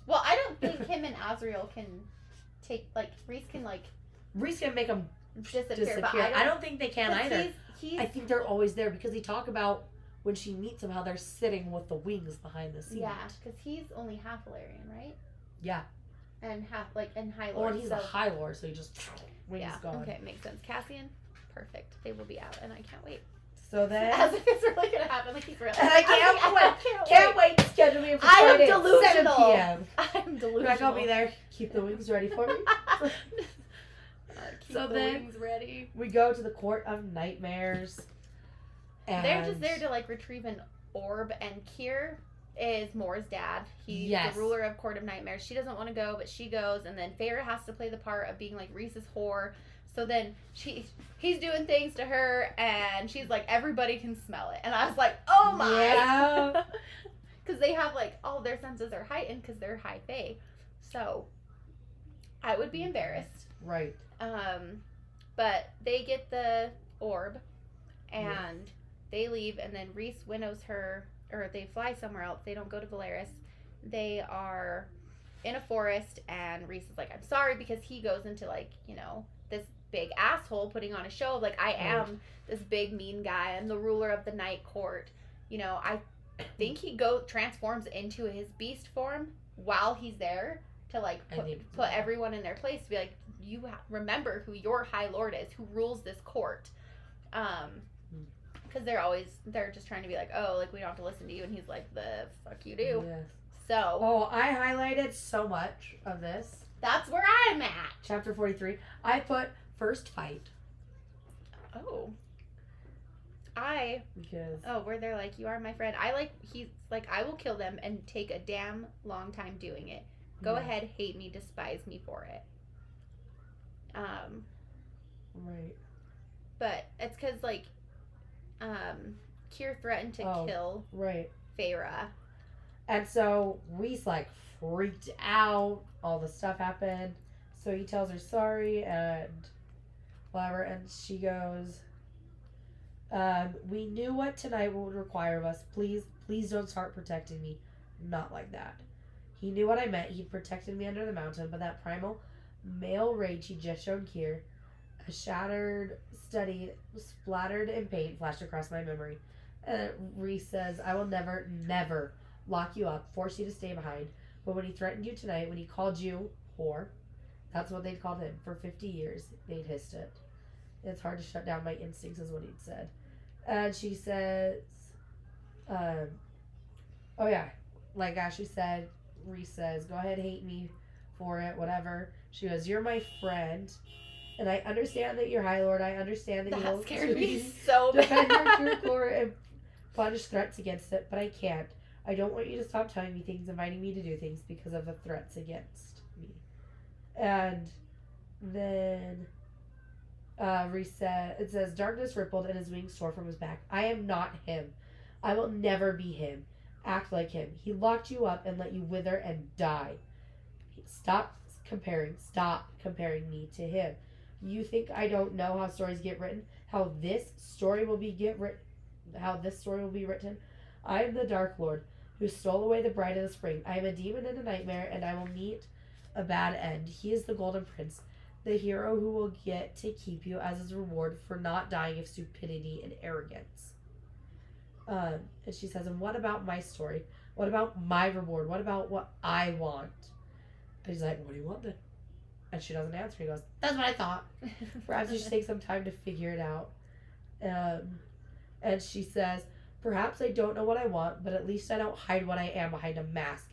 Well, I don't think him and Azrael can take, like, Reese can make them disappear. But I don't think they can either. He's I think they're always there because they talk about when she meets him how they're sitting with the wings behind the seat. Yeah, because he's only half Valerian, right? Yeah. And half and High Lord. Well, and he's a High Lord, so he just wings gone. Okay, makes sense. Cassian, perfect. They will be out, and I can't wait. So then, as if it's really gonna happen, like he's really. And I can't wait to schedule me for Friday at 7 p.m. I'm delusional. Like, I'll be there. Keep the wings ready for me. Keep so the then wings ready. We go to the Court of Nightmares. And they're just there to like retrieve an orb, and Kier is Moore's dad. He's the ruler of Court of Nightmares. She doesn't want to go, but she goes, and then Feyre has to play the part of being like Reese's whore. So then he's doing things to her, and she's like, everybody can smell it. And I was like, oh my. Yeah. Because they have like all their senses are heightened because they're high fae. So I would be embarrassed. Right. But they get the orb, and they leave, and then Rhys winnows her, or they fly somewhere else. They don't go to Valeris. They are in a forest, and Rhys is like, I'm sorry, because he goes into like, you know, this big asshole putting on a show of like, I am this big mean guy. I'm the ruler of the night court. You know, I think he transforms into his beast form while he's there to like put everyone in their place, to be like, you remember who your High Lord is, who rules this court. Because they're just trying to be like, oh, like we don't have to listen to you, and he's like, the fuck you do. Yes. So. Oh, I highlighted so much of this. That's where I'm at. Chapter 43. I put first fight. Oh. Where they're like, you are my friend. He's like, I will kill them and take a damn long time doing it. Go ahead, hate me, despise me for it. Right. But it's because, like, Kier threatened to kill Feyre. And so Rhys, like, freaked out. All the stuff happened. So he tells her sorry and whatever. And she goes, we knew what tonight would require of us. Please don't start protecting me. Not like that. He knew what I meant. He protected me under the mountain. But that primal male rage he just showed Kier, a shattered study splattered in paint, flashed across my memory. Rhys says, I will never, never lock you up, force you to stay behind. But when he threatened you tonight, when he called you whore, that's what they'd called him. For 50 years, they'd hissed it. It's hard to shut down my instincts, is what he'd said. And she says, like Ashley said, Rhys says, go ahead, hate me for it, whatever. She goes, you're my friend, and I understand that you're High Lord. I understand that you will scared me so defend bad. your core and punish threats against it, but I can't. I don't want you to stop telling me things, inviting me to do things because of the threats against me. And then Rhys said, it says, darkness rippled and his wings tore from his back. I am not him. I will never be him. Act like him. He locked you up and let you wither and die. Stop comparing me to him. You think I don't know how stories get written? How this story will be written? I am the Dark Lord who stole away the bride of the spring. I am a demon in a nightmare, and I will meet a bad end. He is the Golden Prince, the hero who will get to keep you as his reward for not dying of stupidity and arrogance. And she says, and what about my story? What about my reward? What about what I want? And he's like, what do you want then? And she doesn't answer. He goes, that's what I thought. Perhaps you should take some time to figure it out. And she says, perhaps I don't know what I want, but at least I don't hide what I am behind a mask.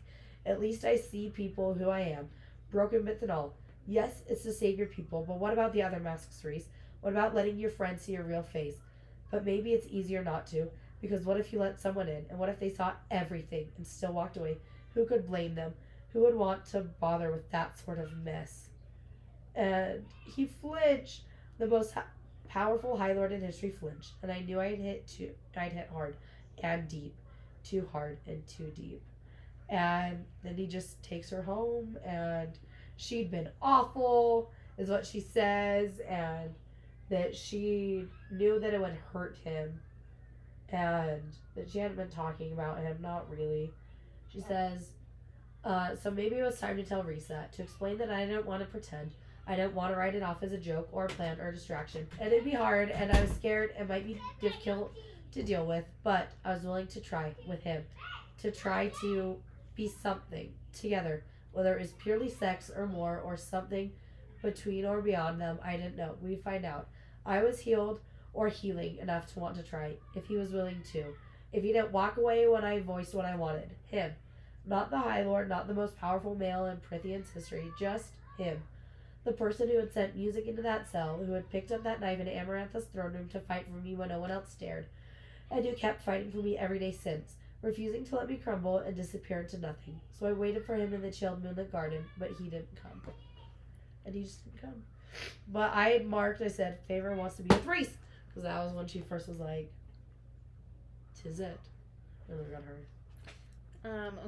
At least I see people who I am, broken bits and all. Yes, it's to save your people, but what about the other masks, Rhys? What about letting your friends see your real face? But maybe it's easier not to, because what if you let someone in, and what if they saw everything and still walked away? Who could blame them? Who would want to bother with that sort of mess? And he flinched. The most powerful High Lord in history flinched, and I knew I'd hit hard and deep. Too hard and too deep. And then he just takes her home, and she'd been awful, is what she says, and that she knew that it would hurt him, and that she hadn't been talking about him, not really. She says, so maybe it was time to tell Rhys that, to explain that I didn't want to pretend. I didn't want to write it off as a joke or a plan or a distraction. And it'd be hard, and I was scared it might be difficult to deal with, but I was willing to try with him. To try to be something together. Whether it was purely sex or more, or something between or beyond them, I didn't know. We'd find out. I was healed or healing enough to want to try, if he was willing to. If he didn't walk away when I voiced what I wanted. Him. Not the High Lord, not the most powerful male in Prithian's history, just him. The person who had sent music into that cell, who had picked up that knife in Amarantha's throne room to fight for me when no one else dared, and who kept fighting for me every day since, refusing to let me crumble and disappear into nothing. So I waited for him in the chilled moonlit garden, but he didn't come. And he just didn't come. But I had marked, I said, Favor wants to be with Reese. Because that was when she first was like, "'Tis it." And then we got her.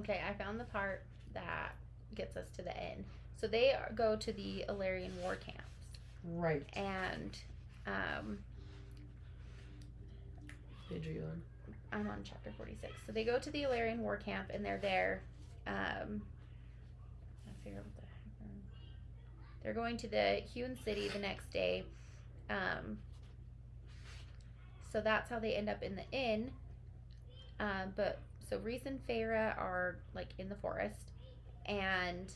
Okay, I found the part that gets us to the end. So they go to the Illyrian war camps. Right. And, Page are you on? I'm on chapter 46. So they go to the Illyrian war camp, and they're there. I figure out what the heck. They're going to the hewn city the next day. So that's how they end up in the inn. But so Reese and Feyre are like in the forest, and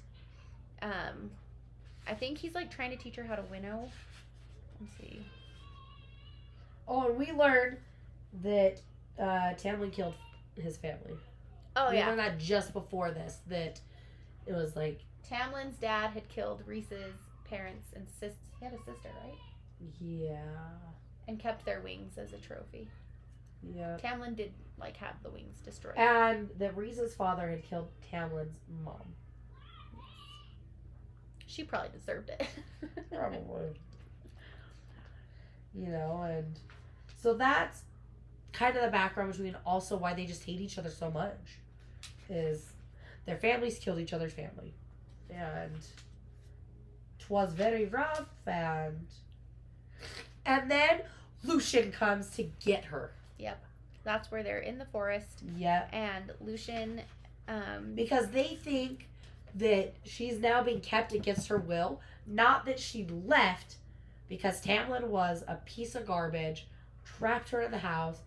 I think he's like trying to teach her how to winnow. Let's see. Oh, and we learned that Tamlin killed his family. Oh, we yeah. learned that just before this, that it was like... Tamlin's dad had killed Reese's parents and sister. He had a sister, right? Yeah. And kept their wings as a trophy. Yeah. Tamlin did like have the wings destroyed. And that Reese's father had killed Tamlin's mom. She probably deserved it. Probably. You know, and so that's kind of the background between also why they just hate each other so much. Is their families killed each other's family. And 'twas very rough, and then Lucien comes to get her. Yep. That's where they're in the forest. Yep. And Lucien because they think that she's now being kept against her will, not that she left because Tamlin was a piece of garbage, trapped her in the house,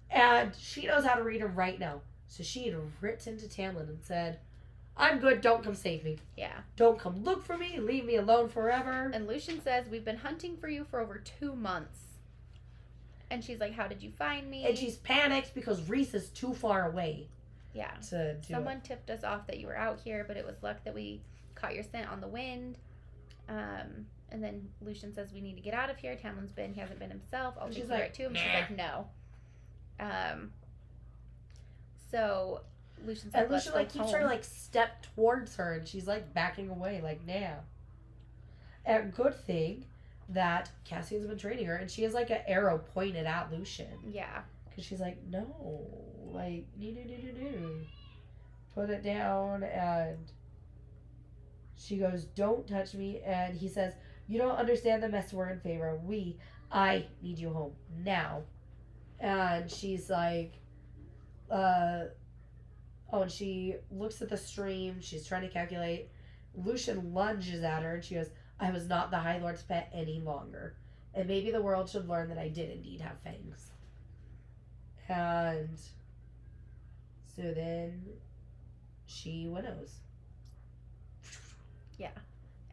and she knows how to read and write now. So she had written to Tamlin and said, "I'm good, don't come save me. Yeah. Don't come look for me, leave me alone forever." And Lucien says, "We've been hunting for you for over 2 months." And she's like, "How did you find me?" And she's panicked because Reese is too far away. Yeah. To do Someone tipped us off that you were out here, but it was luck that we caught your scent on the wind. And then Lucien says, "We need to get out of here. Tamlin's been, he hasn't been himself. I'll And take she's you like, right to him." "Nah." She's like, "No." So Lucien's like, And "Let's Lucien go like keeps home." trying to like step towards her, and she's like backing away, like, "Nah." And good thing that Cassian's been training her, and she has like an arrow pointed at Lucien. Yeah. Because she's like, "No, like, no. Put it down." And she goes, "Don't touch me." And he says, "You don't understand the mess we're in favor of. I need you home now." And she's like, and she looks at the stream. She's trying to calculate. Lucien lunges at her, and she goes, "I was not the High Lord's pet any longer. And maybe the world should learn that I did indeed have fangs." And so then she winnows. Yeah.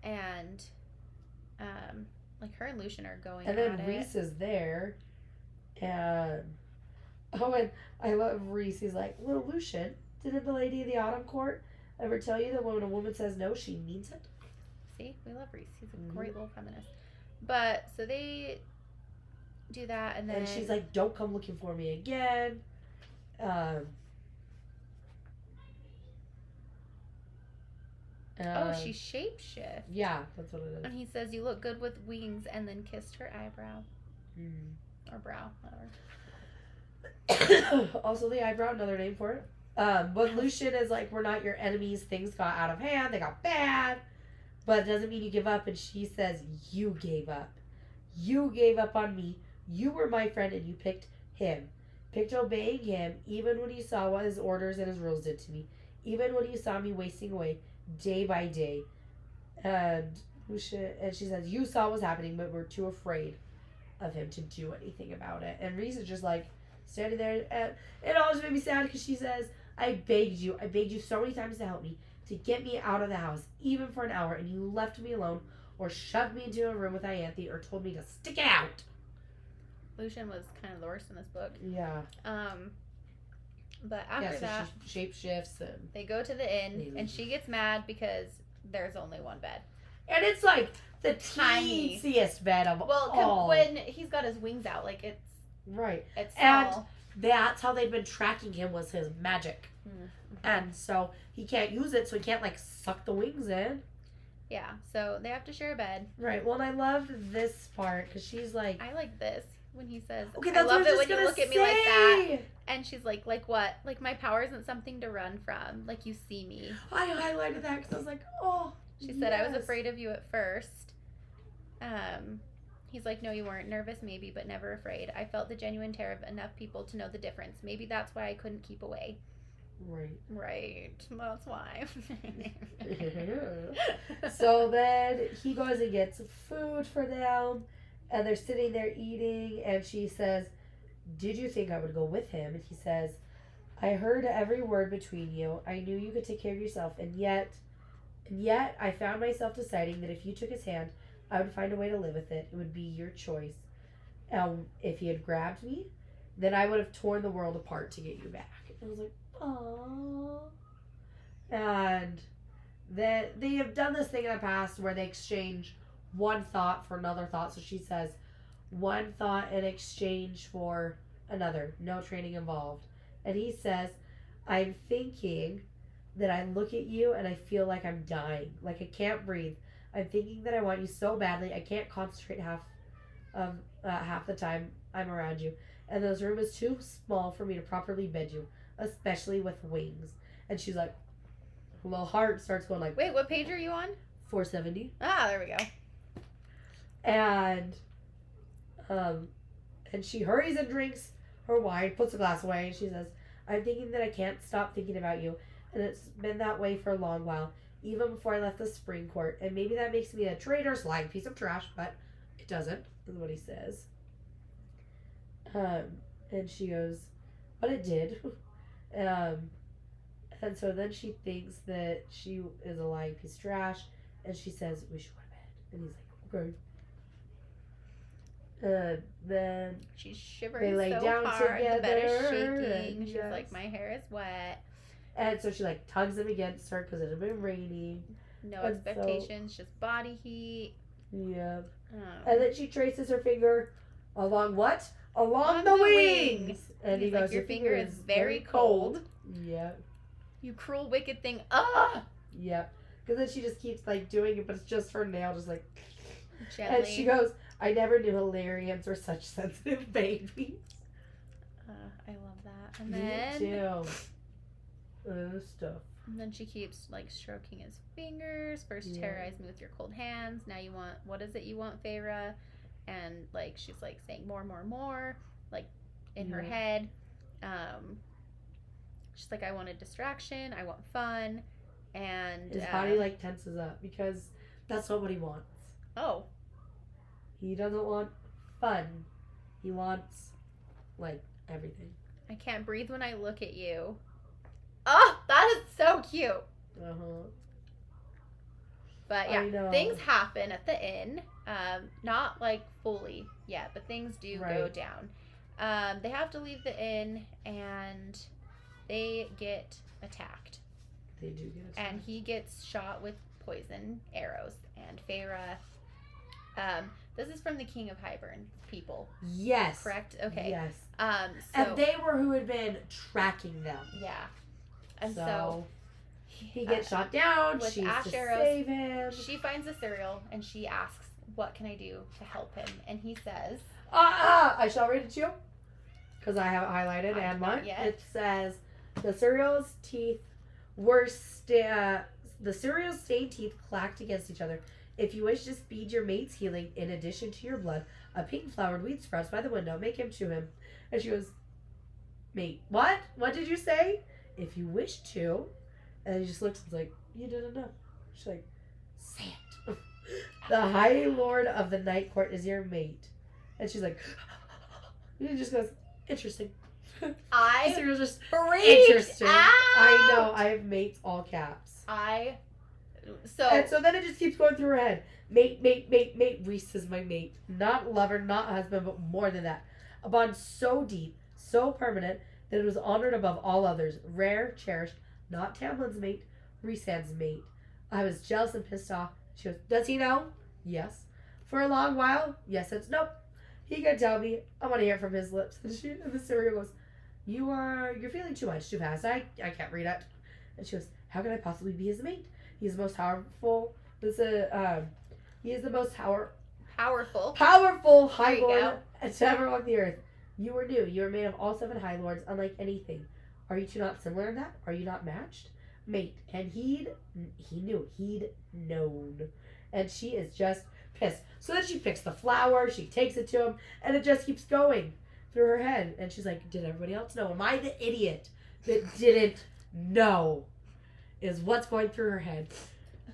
And like her and Lucien are going And at then it. Reese is there. And and I love Reese. He's like, "Little Lucien, didn't the lady of the Autumn Court ever tell you that when a woman says no, she means it?" See, we love Reese. He's a great little feminist. But so they do that, and then And she's like, "Don't come looking for me again." she shapeshift. Yeah, that's what it And he says, "You look good with wings," and then kissed her eyebrow. is. Or brow, whatever. Also the eyebrow, another name for it. But Lucien is like, "We're not your enemies. Things got out of hand. They got bad. But it doesn't mean you give up." And she says, "You gave up. You gave up on me. You were my friend, and you picked him. Picked obeying him, even when you saw what his orders and his rules did to me. Even when you saw me wasting away day by day." And Lucian, and she says, you saw what was happening, but we're too afraid of him to do anything about it. And Reese is just like standing there, and it always made me sad because she says, I begged you so many times to help me, to get me out of the house, even for an hour, and you left me alone, or shoved me into a room with Ianthe, or told me to stick it out. Lucian was kind of the worst in this book. Yeah. But after that, she shapeshifts and they go to the inn, and she gets mad because there's only one bed. And it's like the Tiny. teeniest bed of all. Well, when he's got his wings out, like it's right. It's and small. That's how they've been tracking him, was his magic. Mm-hmm. And so he can't use it, so he can't like suck the wings in. Yeah, so they have to share a bed. Right. Well, and I loved this part because she's like, I like this when he says, okay, I love it when you gonna look at me like that. And she's like what? Like, my power isn't something to run from. Like, you see me. I highlighted that because I was like, oh. She said, I was afraid of you at first. He's like, no, you weren't. Nervous, maybe, but never afraid. I felt the genuine terror of enough people to know the difference. Maybe that's why I couldn't keep away. Right. That's why. So then he goes and gets food for them, and they're sitting there eating, and she says, did you think I would go with him? And he says, I heard every word between you. I knew you could take care of yourself, and yet I found myself deciding that if you took his hand, I would find a way to live with it. It would be your choice. If he had grabbed me, then I would have torn the world apart to get you back. And I was like, aww. And then they have done this thing in the past where they exchange one thought for another thought. So she says, one thought in exchange for another. No training involved. And he says, I'm thinking that I look at you and I feel like I'm dying. Like I can't breathe. I'm thinking that I want you so badly I can't concentrate half the time I'm around you. And this room is too small for me to properly bed you, especially with wings. And she's like, her little heart starts going like, wait, what page are you on? 470. Ah, there we go. And she hurries and drinks her wine, puts the glass away, and she says, I'm thinking that I can't stop thinking about you. And it's been that way for a long while, even before I left the spring court. And maybe that makes me a traitor, slag piece of trash, but it doesn't, is what he says. And she goes, but it did. And so then she thinks that she is a lying piece of trash, and she says, we should go to bed. And he's like, okay. Then she's shivering they lay so down hard. together. The bed is shaking. She's yes. like, my hair is wet. And so she like tugs him against her because it had been raining. No and expectations, just body heat. Yep. And then she traces her finger along what? Along the wings. And he goes, like, your finger is very cold. Yep. You cruel, wicked thing. Ah! Yep. Because then she just keeps like doing it, but it's just her nail just like. Gently. And she goes, I never knew Hilarians were such sensitive babies. I love that. And Me then too. Stuff. And then she keeps like stroking his fingers. First, Yeah. terrorize me with your cold hands. Now you want, what is it you want, Feyre? And like she's like saying more, like in her head. She's like, I want a distraction. I want fun. And his body like tenses up because that's not what he wants. Oh. He doesn't want fun. He wants like everything. I can't breathe when I look at you. Oh, that is so cute. But yeah, things happen at the inn. Not like fully yet, but things do go down. They have to leave the inn and they get attacked. They do get attacked. And he gets shot with poison arrows. And Feyre, this is from the King of Hybern people. Yes. Correct? Okay. Yes. So, and they were who had been tracking them. Yeah. And so he gets shot down. With She's ash to arrows. save him. She finds the cereal and she asks, what can I do to help him? And he says, I shall read it to you because I have it highlighted and marked. It says, the cereal's stained teeth clacked against each other. If you wish to speed your mate's healing, in addition to your blood, a pink flowered weed sprouts by the window. Make him chew him. And she goes, mate, what? What did you say? If you wish to. And he just looks and is like, you didn't know. She's like, say it. The High Lord of the Night Court is your mate. And she's like, he just goes, interesting. I So you're just freaked interesting. out. I know. I have mates all caps. And so then it just keeps going through her head. Mate, mate, mate, mate. Reese is my mate. Not lover, not husband, but more than that. A bond so deep, so permanent, that it was honored above all others. Rare, cherished, not Tamlin's mate, Reese's mate. I was jealous and pissed off. She goes, does he know? Yes. For a long while? Yes, it's nope. He can tell me. I want to hear it from his lips. And the Syria goes, you're feeling too much, too fast. I can't read it. And she goes, how can I possibly be his mate? He's the most powerful. He is the most powerful High Lord to ever walk the earth. You are new. You are made of all 7 High Lords, unlike anything. Are you two not similar in that? Are you not matched? Mate. And he'd known. And she is just pissed. So then she picks the flower, she takes it to him, and it just keeps going through her head. And she's like, did everybody else know? Am I the idiot that didn't know? Is what's going through her head.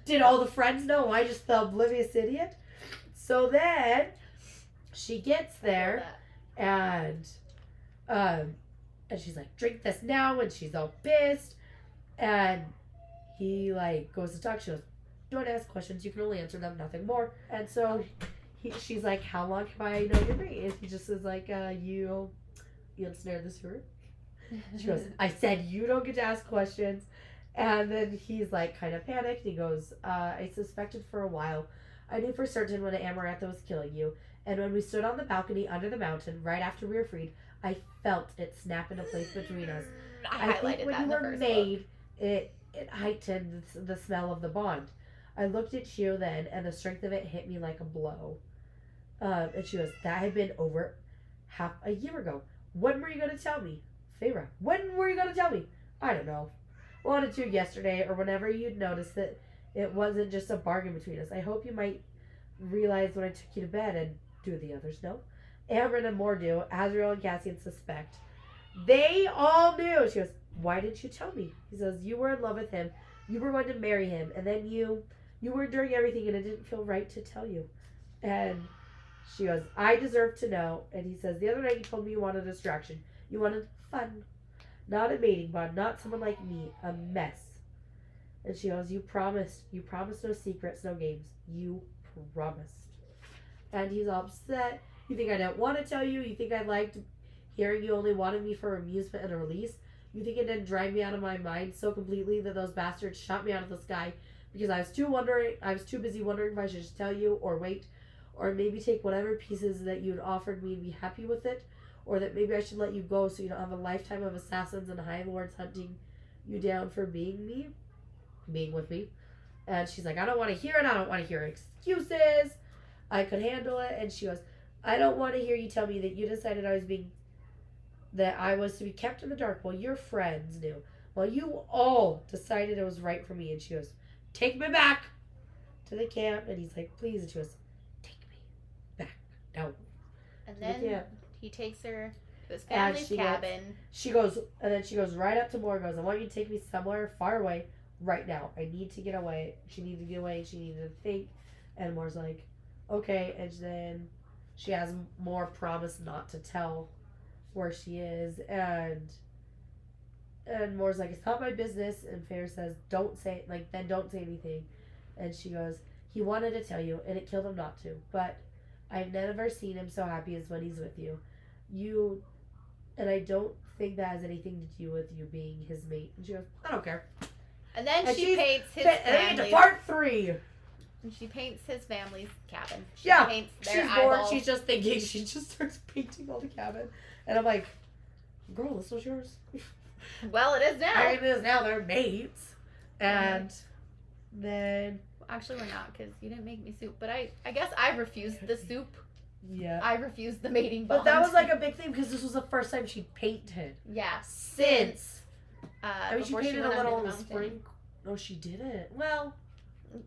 Did all the friends know? Am I just the oblivious idiot? So then she gets there and she's like, drink this now, and she's all pissed. And he like goes to talk. She goes, don't ask questions, you can only answer them, nothing more. And so she's like, how long have I known your mate? And he just is like, you ensnared the sewer. She goes, I said you don't get to ask questions. And then he's like kind of panicked. He goes, I suspected for a while. I knew for certain when Amarantha was killing you. And when we stood on the balcony under the mountain, right after we were freed, I felt it snap into place between us. I think when you were made, it heightened the smell of the bond. I looked at you then, and the strength of it hit me like a blow. And she goes, that had been over half a year ago. When were you going to tell me? Feyre, when were you going to tell me? I don't know. Wanted to yesterday, or whenever you'd noticed that it wasn't just a bargain between us. I hope you might realize when I took you to bed, and do the others know? Amren and Mor do. Azriel and Cassian suspect. They all knew. She goes, why didn't you tell me? He says, you were in love with him. You were going to marry him. And then you were doing everything, and it didn't feel right to tell you. And she goes, I deserve to know. And he says, the other night you told me you wanted a distraction. You wanted fun. Not a mating bond. Not someone like me. A mess. And she goes, you promised. You promised no secrets, no games. You promised. And he's all upset. You think I don't want to tell you? You think I liked hearing you only wanted me for amusement and a release? You think it didn't drive me out of my mind so completely that those bastards shot me out of the sky because I was too busy wondering if I should just tell you or wait, or maybe take whatever pieces that you had offered me and be happy with it, or that maybe I should let you go so you don't have a lifetime of assassins and high lords hunting you down for being with me. And she's like, I don't want to hear it. I don't want to hear excuses. I could handle it. And she goes, I don't want to hear you tell me that you decided that I was to be kept in the dark while your friends knew. While you all decided it was right for me. And she goes, take me back to the camp. And he's like, please. And she goes, take me back. No. And then he takes her to his family's cabin. She goes right up to Mor, goes, I want you to take me somewhere far away right now. I need to get away. She needed to get away. She needed to think. And Mor's like, okay. And then she has Mor promise not to tell where she is. And Mor's like, it's not my business. And Feyre says, don't say anything. And she goes, he wanted to tell you, and it killed him not to. But I've never seen him so happy as when he's with you. And I don't think that has anything to do with you being his mate. And she goes, I don't care. And then she paints his family. Part 3. And she paints his family's cabin. She paints their she's eyeballs. bored. She's just thinking. She just starts painting all the cabin. And I'm like, girl, this was yours. Well, it is now. I mean, it is now. They're mates. And then... Actually, we're not, because you didn't make me soup. But I guess I refused the soup. Yeah. I refused the mating bond. But that was like a big thing, because this was the first time she painted. Yeah. Since. I mean, she before painted went a little under in the the mountain. spring. No, she didn't. Well...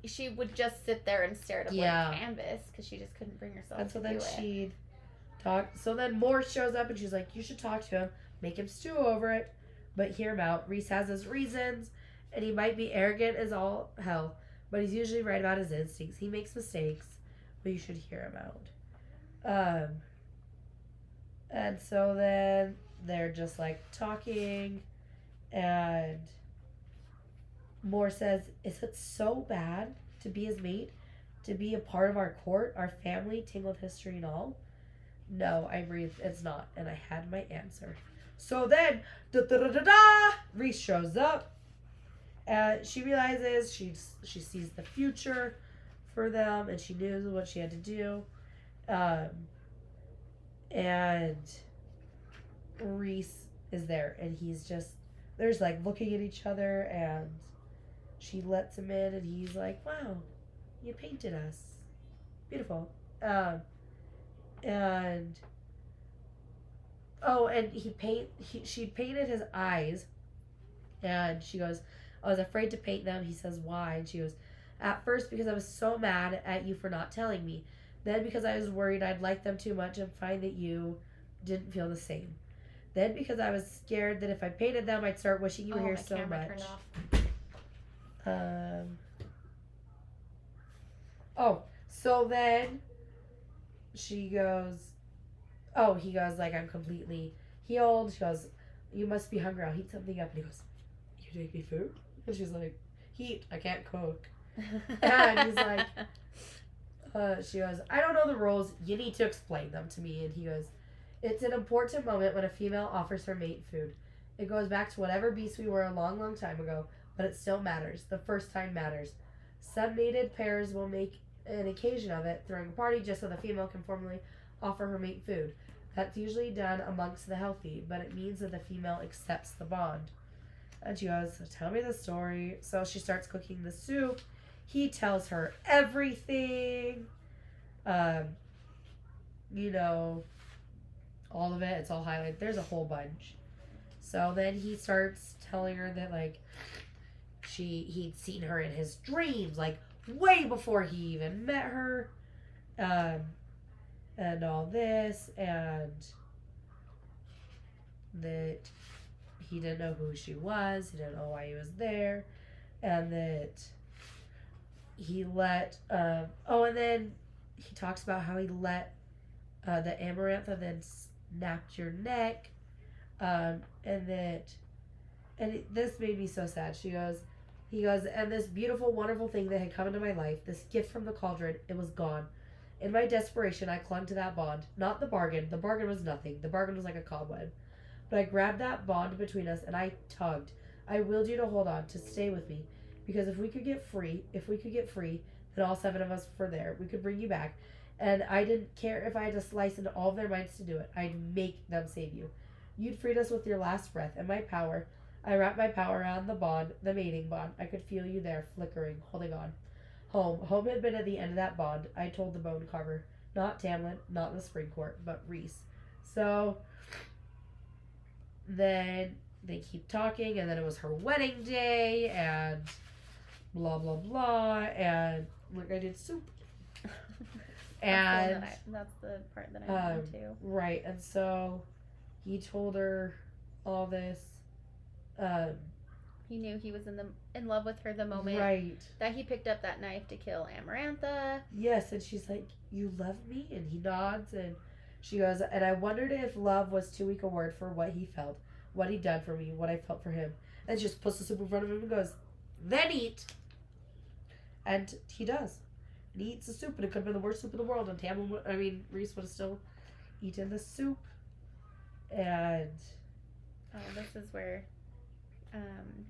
She would just sit there and stare at a blank canvas, because she just couldn't bring herself and so to then do it. she'd talk. So then Mor shows up, and she's like, you should talk to him. Make him stew over it. But hear him out. Rhys has his reasons, and he might be arrogant as all hell, but he's usually right about his instincts. He makes mistakes. but you should hear him out. And so then they're just like talking, and Moore says, "Is it so bad to be his mate? To be a part of our court, our family, tangled history and all?" "No," I breathed, "it's not." And I had my answer. So then, Reese shows up. She realizes she sees the future for them, and she knew what she had to do. And Reese is there, and they're just like looking at each other, and she lets him in, and he's like, "Wow, you painted us. Beautiful." And she painted his eyes, and she goes, "I was afraid to paint them." He says, "Why?" And she goes, "At first because I was so mad at you for not telling me. Then because I was worried I'd like them too much and find that you didn't feel the same. Then because I was scared that if I painted them I'd start wishing you were here so much." Turned off. So then he goes, like, "I'm completely healed." She goes, "You must be hungry. I'll heat something up." And he goes, "You make me food?" And she's like, "Heat. I can't cook." And he's like, she goes, "I don't know the rules. You need to explain them to me." And he goes, "It's an important moment when a female offers her mate food. It goes back to whatever beast we were a long, long time ago, but it still matters. The first time matters. Some mated pairs will make an occasion of it, throwing a party just so the female can formally offer her mate food. That's usually done amongst the healthy, but it means that the female accepts the bond." And she goes, "Tell me the story." So she starts cooking the soup. He tells her everything. All of it. It's all highlighted. There's a whole bunch. So then he starts telling her that, like, he'd seen her in his dreams, like, way before he even met her. And all this, and that he didn't know who she was, he didn't know why he was there, and that he let, and then he talks about how he let the amarantha then snapped your neck, and this made me so sad. He goes, "And this beautiful, wonderful thing that had come into my life, this gift from the cauldron, it was gone. In my desperation, I clung to that bond. Not the bargain. The bargain was nothing. The bargain was like a cobweb. But I grabbed that bond between us, and I tugged. I willed you to hold on, to stay with me. Because if we could get free, then all 7 of us were there. We could bring you back. And I didn't care if I had to slice into all of their minds to do it. I'd make them save you. You'd freed us with your last breath, and my power. I wrapped my power around the bond, the mating bond. I could feel you there, flickering, holding on. Home had been at the end of that bond. I told the bone carver. Not Tamlin, not the spring court, but Reese." So then they keep talking, and then it was her wedding day, and blah, blah, blah, and look, I did soup. And that's the part that I wanted to. Right, and so he told her all this. He knew he was in love with her the moment that he picked up that knife to kill Amarantha. Yes, and she's like, "You love me?" And he nods, and she goes, "And I wondered if love was too weak a word for what he felt, what he'd done for me, what I felt for him." And she just puts the soup in front of him and goes, "Then eat." And he does. And he eats the soup, and it could have been the worst soup in the world, and Reese would have still eaten the soup. And this is where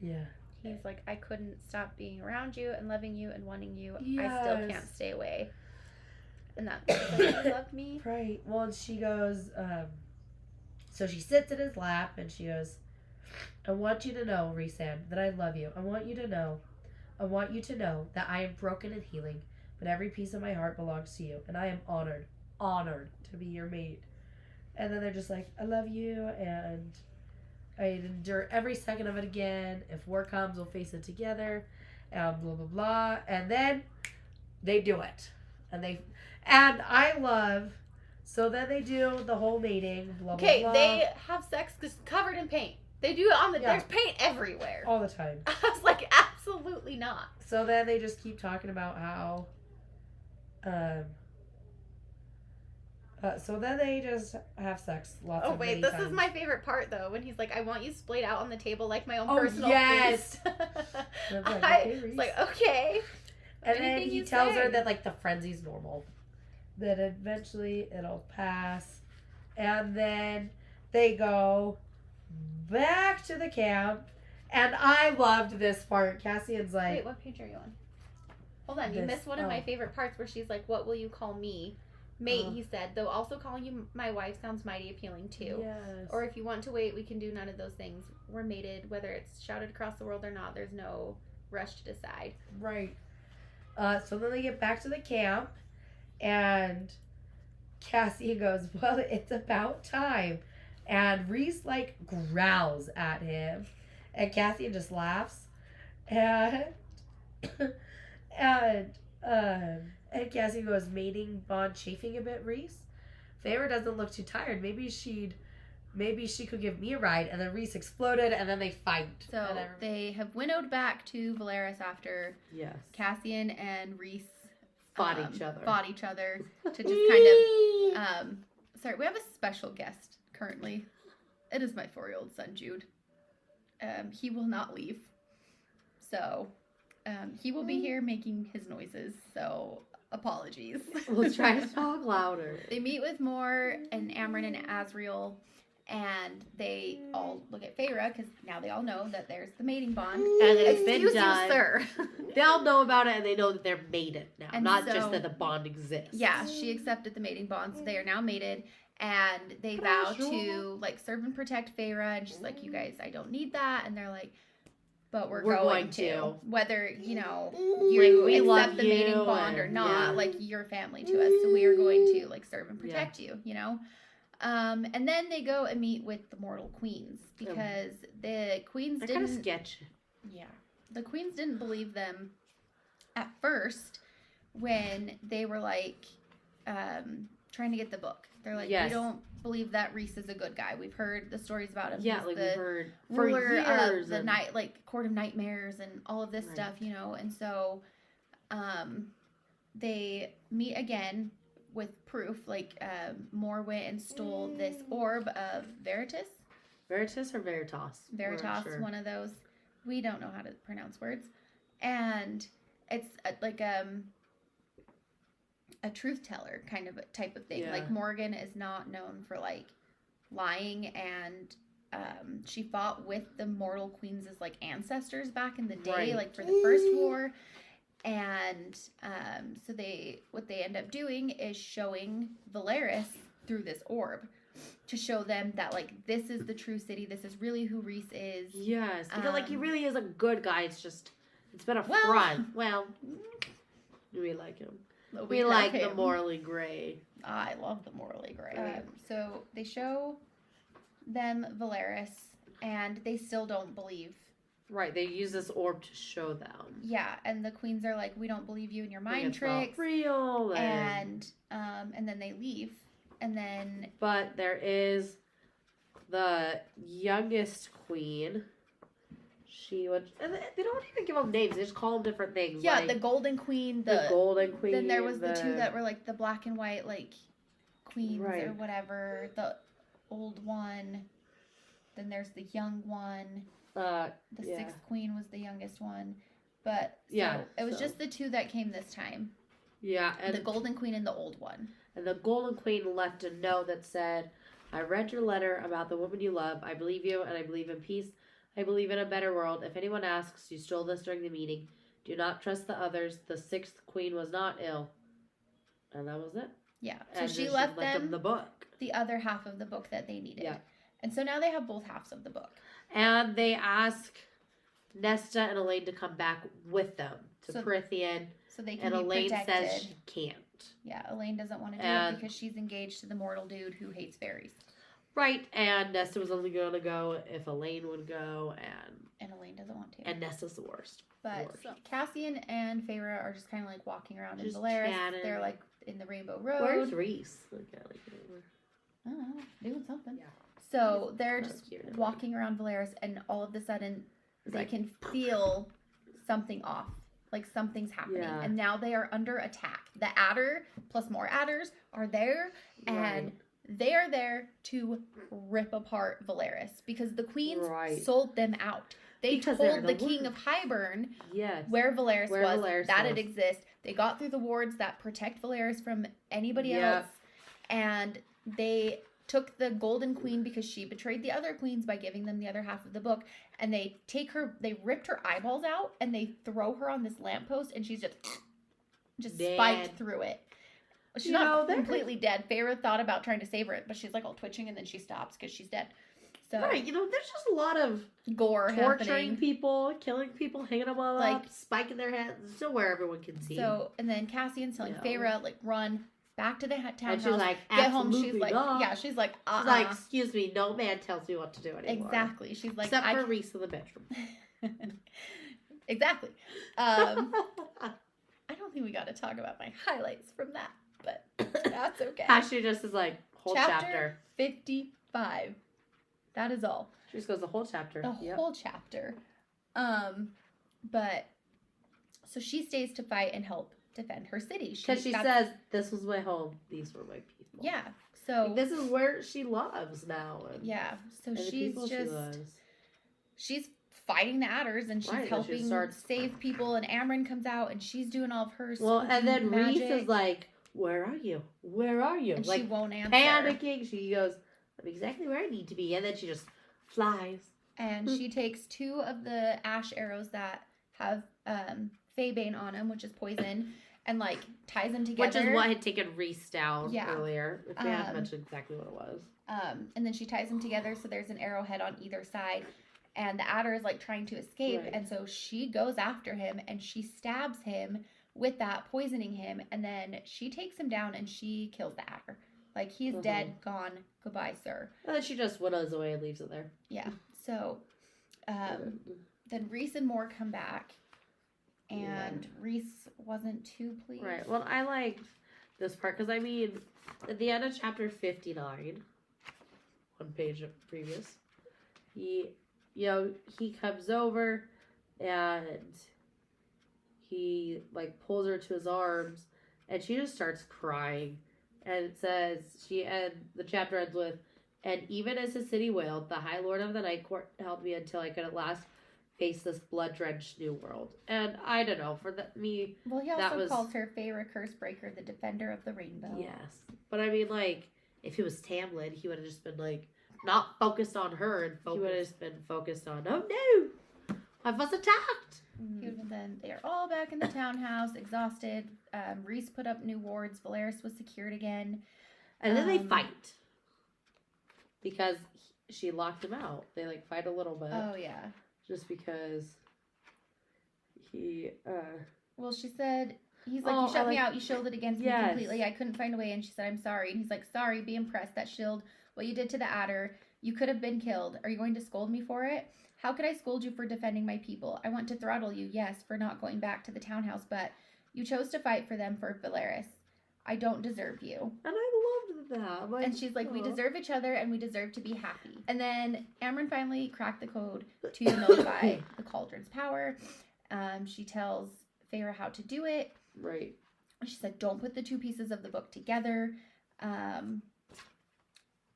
yeah, he's like, "I couldn't stop being around you and loving you and wanting you. Yes. I still can't stay away." And that's like, "You loved me." Right. Well, and she goes, so she sits in his lap, and she goes, "I want you to know, Rhysand, that I love you. I want you to know that I am broken and healing, but every piece of my heart belongs to you, and I am honored to be your mate." And then they're just like, "I love you, and I'd endure every second of it again. If war comes, we'll face it together." Blah, blah, blah. And then they do it. And I love, so then they do the whole mating, blah, blah, blah. They have sex just covered in paint. They do it on there's paint everywhere. All the time. I was like, absolutely not. So then they just keep talking about how, So then they just have sex lots Oh of wait, many this times. is my favorite part though, when he's like, "I want you splayed out on the table like my own Oh, personal yes. feast." And I'm like, I okay, was Reese. like, okay. And then Anything he you tells her say. that like the frenzy's normal, that eventually it'll pass, and then they go back to the camp. And I loved this part. Cassian's like, Wait, what page are you on? Hold on, you This- missed one of my oh. favorite parts where she's like, "What will you call me?" Mate, Oh. he said, though also calling you my wife sounds mighty appealing too. yes. Or if you want to wait, we can do none of those things. We're mated, whether it's shouted across the world or not, there's no rush to decide. Right. So then they get back to the camp, and Cassian goes, well, it's about time. And Reese, like, growls at him, and Cassian just laughs. And, and, and Cassian goes, mating bond chafing a bit, Reese? Feyre doesn't look too tired. Maybe she could give me a ride. And then Reese exploded, and then they fight. So And they have winnowed back to Valeris after Yes. Cassian and Reese Fought each other to just kind of sorry, we have a special guest currently. It is my 4-year-old son Jude. He will not leave, so he will be here making his noises, so apologies. We'll try to talk louder. They meet with Mor and Amryn and Azriel, and they all look at Feyre because now they all know that there's the mating bond. And it's been Excuse done. you, sir. They all know about it, and they know that they're mated now, And not so- just that the bond exists. Yeah, she accepted the mating bond, so they are now mated, and they vow to like serve and protect Feyre. And she's like, "You guys, I don't need that," and they're like, "But we're going to, whether you know you we love accept the mating you bond or and- not. yeah. Like you're family to us, so we are going to like serve and protect you. You know." And then they go and meet with the mortal queens because the queens They're kind of didn't. sketchy. Yeah, the queens didn't believe them at first when they were like trying to get the book. They're like, Yes. we don't believe that Reese is a good guy. We've heard the stories about him. Yeah, He's like the we've heard for ruler years. of the and- night, like court of nightmares and all of this Right. stuff, you know. And so, they meet again with proof. Like, Mor went and stole this orb of Veritas. Veritas or Veritas? We're not Veritas, sure. one of those. We don't know how to pronounce words. And it's like a truth teller kind of a type of thing. Yeah. Like Morgan is not known for like lying, and she fought with the mortal queens as like ancestors back in the day, Right. like for the first war. And so what they end up doing is showing Valeris through this orb to show them that like this is the true city, this is really who Reese is. Yes, because like he really is a good guy. It's just it's been a Well- front. Well, we like him. We love like the him. morally gray. I love the morally gray. Right. So they show them Valeris, and they still don't believe. Right, they use this orb to show them. Yeah, and the queens are like, "We don't believe you and your Like, mind it's not tricks." real. And then they leave, and then But there is the youngest queen. She would, and they don't even give them names. They just call them different things. yeah, like the Golden Queen, the Golden Queen. Then there was the two that were like the black and white, like queens or Right. whatever. The old one. Then there's the young one. yeah. The sixth queen was the youngest one. But so Yeah, it was so- just the two that came this time. Yeah, and The Golden Queen and the old one. And the Golden Queen left a note that said, I read your letter about the woman you love. I believe you, and I believe in peace. I believe in a better world. If anyone asks, you stole this during the meeting. Do not trust the others. The sixth queen was not ill. And that was it. Yeah. So And she then left them the book. the other half of the book that they needed. Yeah. And so now they have both halves of the book. And they ask Nesta and Elaine to come back with them to So- Prithian. So they can And be Elaine protected. says she can't. Yeah, Elaine doesn't want to do And- it because she's engaged to the mortal dude who hates fairies. Right, and Nesta was only going to go if Elaine would go, And Elaine doesn't want to. and Nesta's the worst. But Worst. Cassian and Feyre are just kind of like walking around Just in Valeris. chatting. They're like in the Rainbow Road. Where's Reese? Like, I don't know, doing something. Yeah. So they're Not just here to- walking around Valeris, and all of a sudden they like- can feel something off. like something's happening. Yeah. And now they are under attack. The adder plus more adders are there, and Right. they are there to rip apart Valeris because the queens Right. sold them out. They Because they're told in the the king woods. of Hybern Yes. where Valeris Where was, Valeris that was. it exists. They got through the wards that protect Valeris from anybody Yep. else, and they took the Golden Queen because she betrayed the other queens by giving them the other half of the book, and they ripped her eyeballs out, and they throw her on this lamppost, and she's just Dead. spiked through it. She's You not know, they're- completely dead. Feyre thought about trying to save her, but she's like all twitching, and then she stops because she's dead. So Right, there's just a lot of gore torturing happening. people, killing people, hanging them all Like- up, spiking their heads, so where everyone can see. So, and then Cassian's telling No. Feyre, like, run back to the townhouse. and she's like, Get home. absolutely She's like, not. yeah, she's like, She's like, excuse me, no man tells me what to do anymore. exactly. She's like, Except for Reese in the bedroom. exactly. I don't think we got to talk about my highlights from that, but that's okay. Ashley just is like, whole Chapter chapter. 55. That is all. She just goes the whole chapter. The Yep. whole chapter. But so she stays to fight and help defend her city. Because she says, this was my home, these were my people. yeah. So Like, this is where she loves now. And, yeah. So and the she's people just she loves. she's fighting the adders and she's Right, and she helping starts- save people, and Amryn comes out and she's doing all of her Well, spooky and then Reese magic, is like, where are you? Where are you? and Like, she won't answer. panicking. She goes, I'm exactly where I need to be. And then she just flies. And she takes 2 of the ash arrows that have Faebane on them, which is poison, and like ties them together. Which is what had taken Reese down Yeah. earlier. If we hadn't Um, mentioned exactly what it was. And then she ties them together so there's an arrowhead on either side. And the adder is like trying to escape. Right. And so she goes after him and she stabs him with that, poisoning him. And then she takes him down and she kills the adder. Like, he's Uh-huh. dead, gone, goodbye, sir. And then she just whittles away and leaves it there. Yeah. So then Reese and Moore come back. And Reese wasn't too pleased. Right. Well, I liked this part because, I mean, at the end of chapter 59, one page previous, he comes over and he, like, pulls her to his arms and she just starts crying. And it says, the chapter ends with, and even as the city wailed, the High Lord of the Night Court held me until I could at last face this blood-drenched new world. And I don't know, me, Well, he that also was- calls her Feyre Cursebreaker, the defender of the rainbow. yes. But I mean, like, if it was Tamlin, he would have just been, like, not focused on her and he would have just been focused on, oh no, I was attacked. And then they are all back in the townhouse, exhausted. Reese put up new wards. Valeris was secured again. And then they Um, fight. Because she locked him out. They, like, fight a little bit. Oh, yeah. Just because he, Well, she said, he's like, Oh, you shut I me like- out. You shielded against Yes. me completely. I couldn't find a way. And she said, I'm sorry. And he's like, sorry, be impressed. That shield, what you did to the adder, you could have been killed. Are you going to scold me for it? How could I scold you for defending my people? I want to throttle you, yes, for not going back to the townhouse, but you chose to fight for them for Valeris. I don't deserve you. and I loved that. I'm like, And she's like, we "Aw." deserve each other and we deserve to be happy. And then Amryn finally cracked the code to nullify the cauldron's power. She tells Feyre how to do it. Right. She said, don't put the 2 pieces of the book together.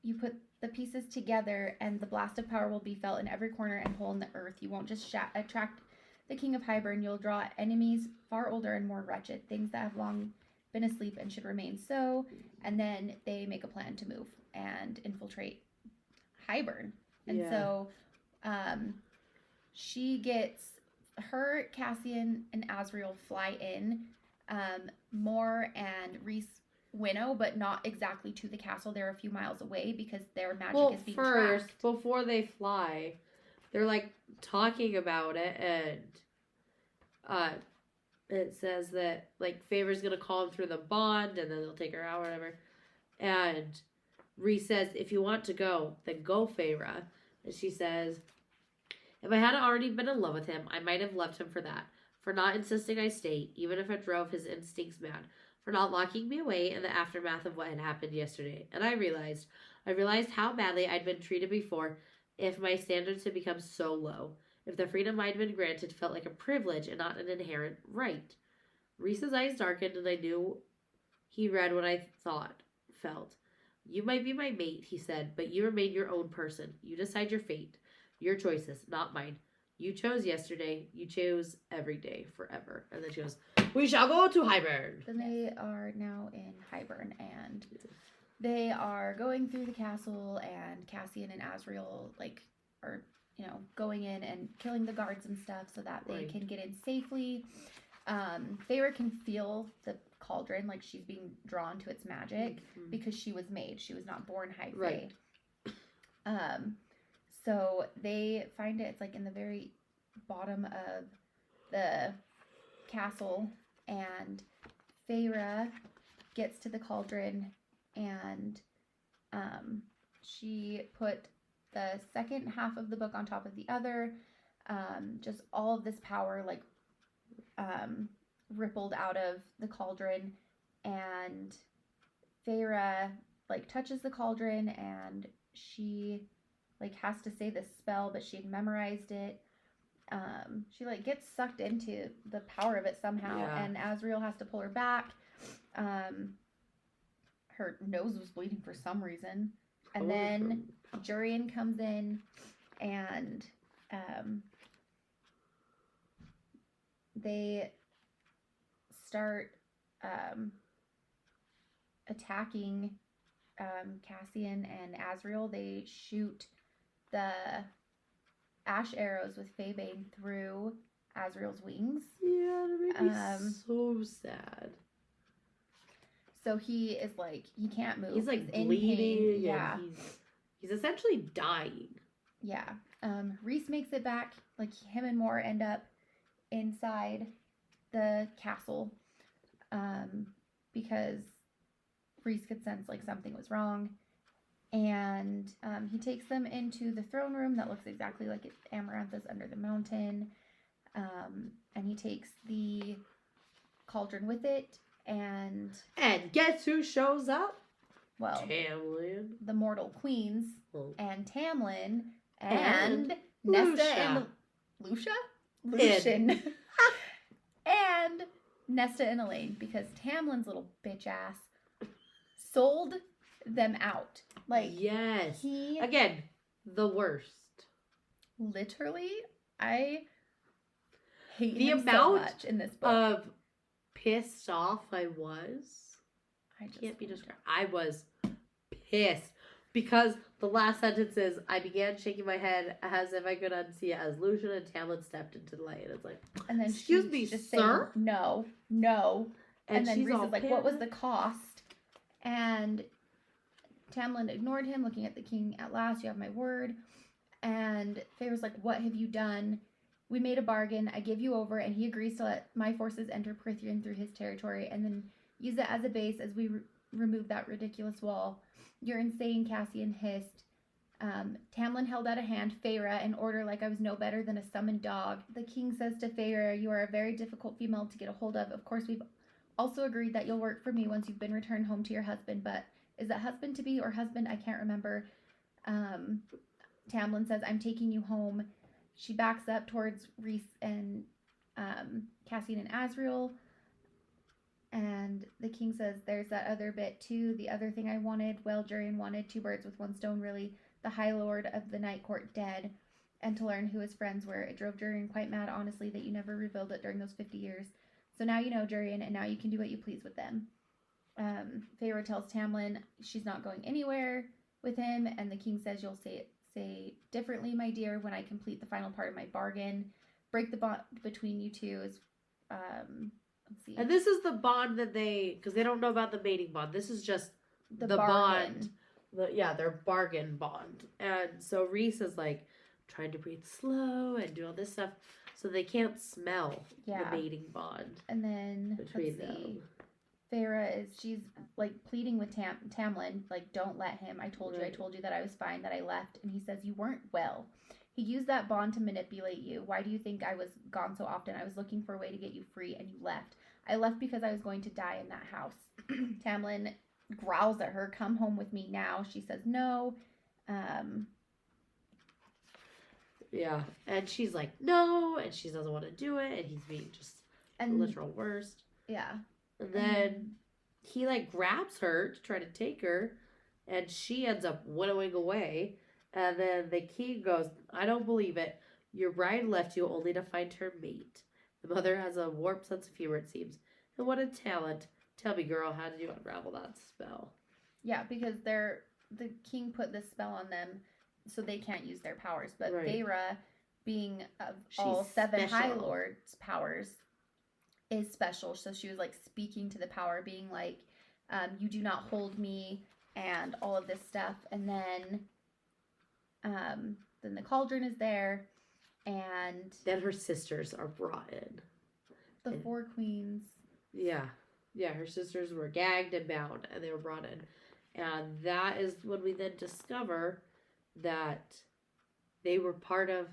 You put the pieces together and the blast of power will be felt in every corner and hole in the earth. You won't just attract the king of Hybern. You'll draw enemies far older and more wretched, things that have long been asleep and should remain so. And then they make a plan to move and infiltrate Hybern. And Yeah. so she gets her, Cassian, and Azriel fly in. Moore and Reese winnow, but not exactly to the castle. They're a few miles away because their magic is being first, tracked. before they fly, they're like talking about it, and it says that like Favor's gonna call him through the bond, and then they'll take her out, or whatever. And Reese says, "If you want to go, then go, Feyre." And she says, "If I hadn't already been in love with him, I might have left him for that. For not insisting I stay, even if it drove his instincts mad. For not locking me away in the aftermath of what had happened yesterday. And I realized how badly I'd been treated before if my standards had become so low. if the freedom I'd been granted felt like a privilege and not an inherent right. Reese's eyes darkened, and I knew he read what I felt. You might be my mate, he said, but you remain your own person. You decide your fate, your choices, not mine. You chose yesterday. You chose every day, forever. And then she goes, we shall go to Highburn. Then they are now in Highburn, and they are going through the castle, and Cassian and Azriel, like, are, you know, going in and killing the guards and stuff so that they can get in safely. Feyre can feel the cauldron, like she's being drawn to its magic because she was made. She was not born High Fae. So they find it. It's like in the very bottom of the castle, and Feyre gets to the cauldron, and she put the second half of the book on top of the other. Just all of this power, like, rippled out of the cauldron, and Feyre, like, touches the cauldron, and she, like, has to say this spell, but she had memorized it. She, like, gets sucked into the power of it somehow, and Azriel has to pull her back. Her nose was bleeding for some reason, and then Jurian comes in, and they start attacking Cassian and Azriel. They shoot the ash arrows with Faebane through Azriel's wings. Yeah, that made me so sad. So he is, like, he can't move. He's, like, in bleeding. pain. Yeah. He's essentially dying. Yeah. Rhys makes it back. Like, him and Moore end up inside the castle because Rhys could sense, like, something was wrong. And he takes them into the throne room that looks exactly like Amarantha's under the mountain. And he takes the cauldron with it. And guess who shows up? Well, Tamlin. The mortal queens. And Tamlin. And Nesta and Lucia? Lucian. And Nesta and Elaine, because Tamlin's little bitch ass sold them out. Like, yes. He, again, the worst. Literally, I hate the him amount so much in this book. Of pissed off I can't be described. I was pissed because the last sentence is, I began shaking my head as if I could unsee it as Lucian and Tamlin stepped into the light. And it's like, and then excuse me, just sir? Saying, no. And then Rhys is like, what was the cost? And Tamlin ignored him, looking at the king. At last, you have my word. And Feyre's like, what have you done? We made a bargain. I give you over, and he agrees to let my forces enter Prithian through his territory and then use it as a base as we remove that ridiculous wall. You're insane, Cassian hissed. Tamlin held out a hand, Feyre, in order like I was no better than a summoned dog. The king says to Feyre, you are a very difficult female to get a hold of. Of course, we've also agreed that you'll work for me once you've been returned home to your husband, but is that husband-to-be or husband? I can't remember. Tamlin says, I'm taking you home. She backs up towards Rhys and Cassian and Azriel. And the king says, there's that other bit too. The other thing I wanted, well, Jurian wanted 2 birds with 1 stone, really. The High Lord of the Night Court dead. And to learn who his friends were. It drove Jurian quite mad, honestly, that you never revealed it during those 50 years. So now you know, Jurian, and now you can do what you please with them. Feyre tells Tamlin she's not going anywhere with him. And the king says, you'll say differently, my dear, when I complete the final part of my bargain. Break the bond between you two is, let's see. And this is the bond that because they don't know about the mating bond. This is just the bond. Their bargain bond. And so Rhys is like trying to breathe slow and do all this stuff so they can't smell the mating bond. And then, between them. Feyre she's like pleading with Tamlin, like, don't let him. I told you that I was fine, that I left. And he says, you weren't well. He used that bond to manipulate you. Why do you think I was gone so often? I was looking for a way to get you free, and you left. I left because I was going to die in that house. Tamlin growls at her, come home with me now. She says no. Yeah. And she's like, no, and she doesn't want to do it, and he's being just the And literal worst. yeah. And then he like grabs her to try to take her, and she ends up winnowing away. And then the king goes, I don't believe it. Your bride left you only to find her mate. The mother has a warped sense of humor, it seems. And what a talent. Tell me, girl, how did you unravel that spell? Yeah, because the king put this spell on them so they can't use their powers. But Right. Feyre, being of She's all 7 High special. Lords' powers, is special. So she was like speaking to the power, being like, you do not hold me, and all of this stuff. And then the cauldron is there, and Then her sisters are brought in. the And- 4 queens. Yeah. Yeah, her sisters were gagged and bound, and they were brought in. And that is when we then discover that they were part of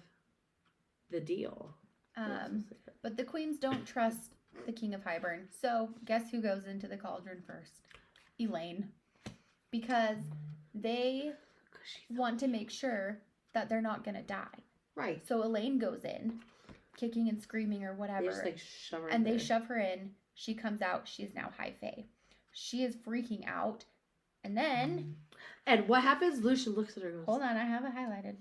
the deal. But the queens don't trust the King of Hybern. So guess who goes into the cauldron first? Elaine. Because they want to make sure that they're not going to die. Right. So Elaine goes in, kicking and screaming or They whatever. just like shove her And in they there. shove her in. She comes out. She is now High Fae. She is freaking out. And then, And what happens? Lucian looks at her and goes, hold on, I have it highlighted.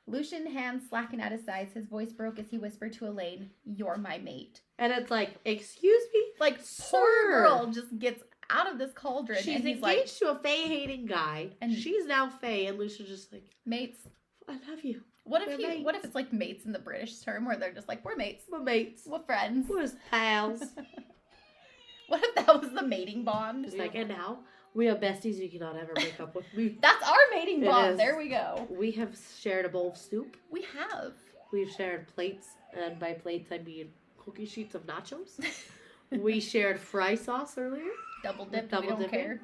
Lucian, hands slackened at his sides. His voice broke as he whispered to Elaine, "You're my mate." and it's like, excuse me? Like, Sir. poor girl just gets out of this cauldron. She's and he's engaged like, to a Fae-hating guy, and And- she's now Fae, and Lucian's just like, mates. I love you. What if We're what if it's like mates in the British term where they're just like, we're mates. We're mates. We're friends. We're pals. What if that was the mating bond? Just like, and now we are besties. You cannot ever break up with me. That's our mating It bond. is. There we go. We have shared a bowl of soup. We have. We've shared plates, and by plates I mean cookie sheets of nachos. We shared fry sauce earlier. Double dip. Double We don't dipping. care.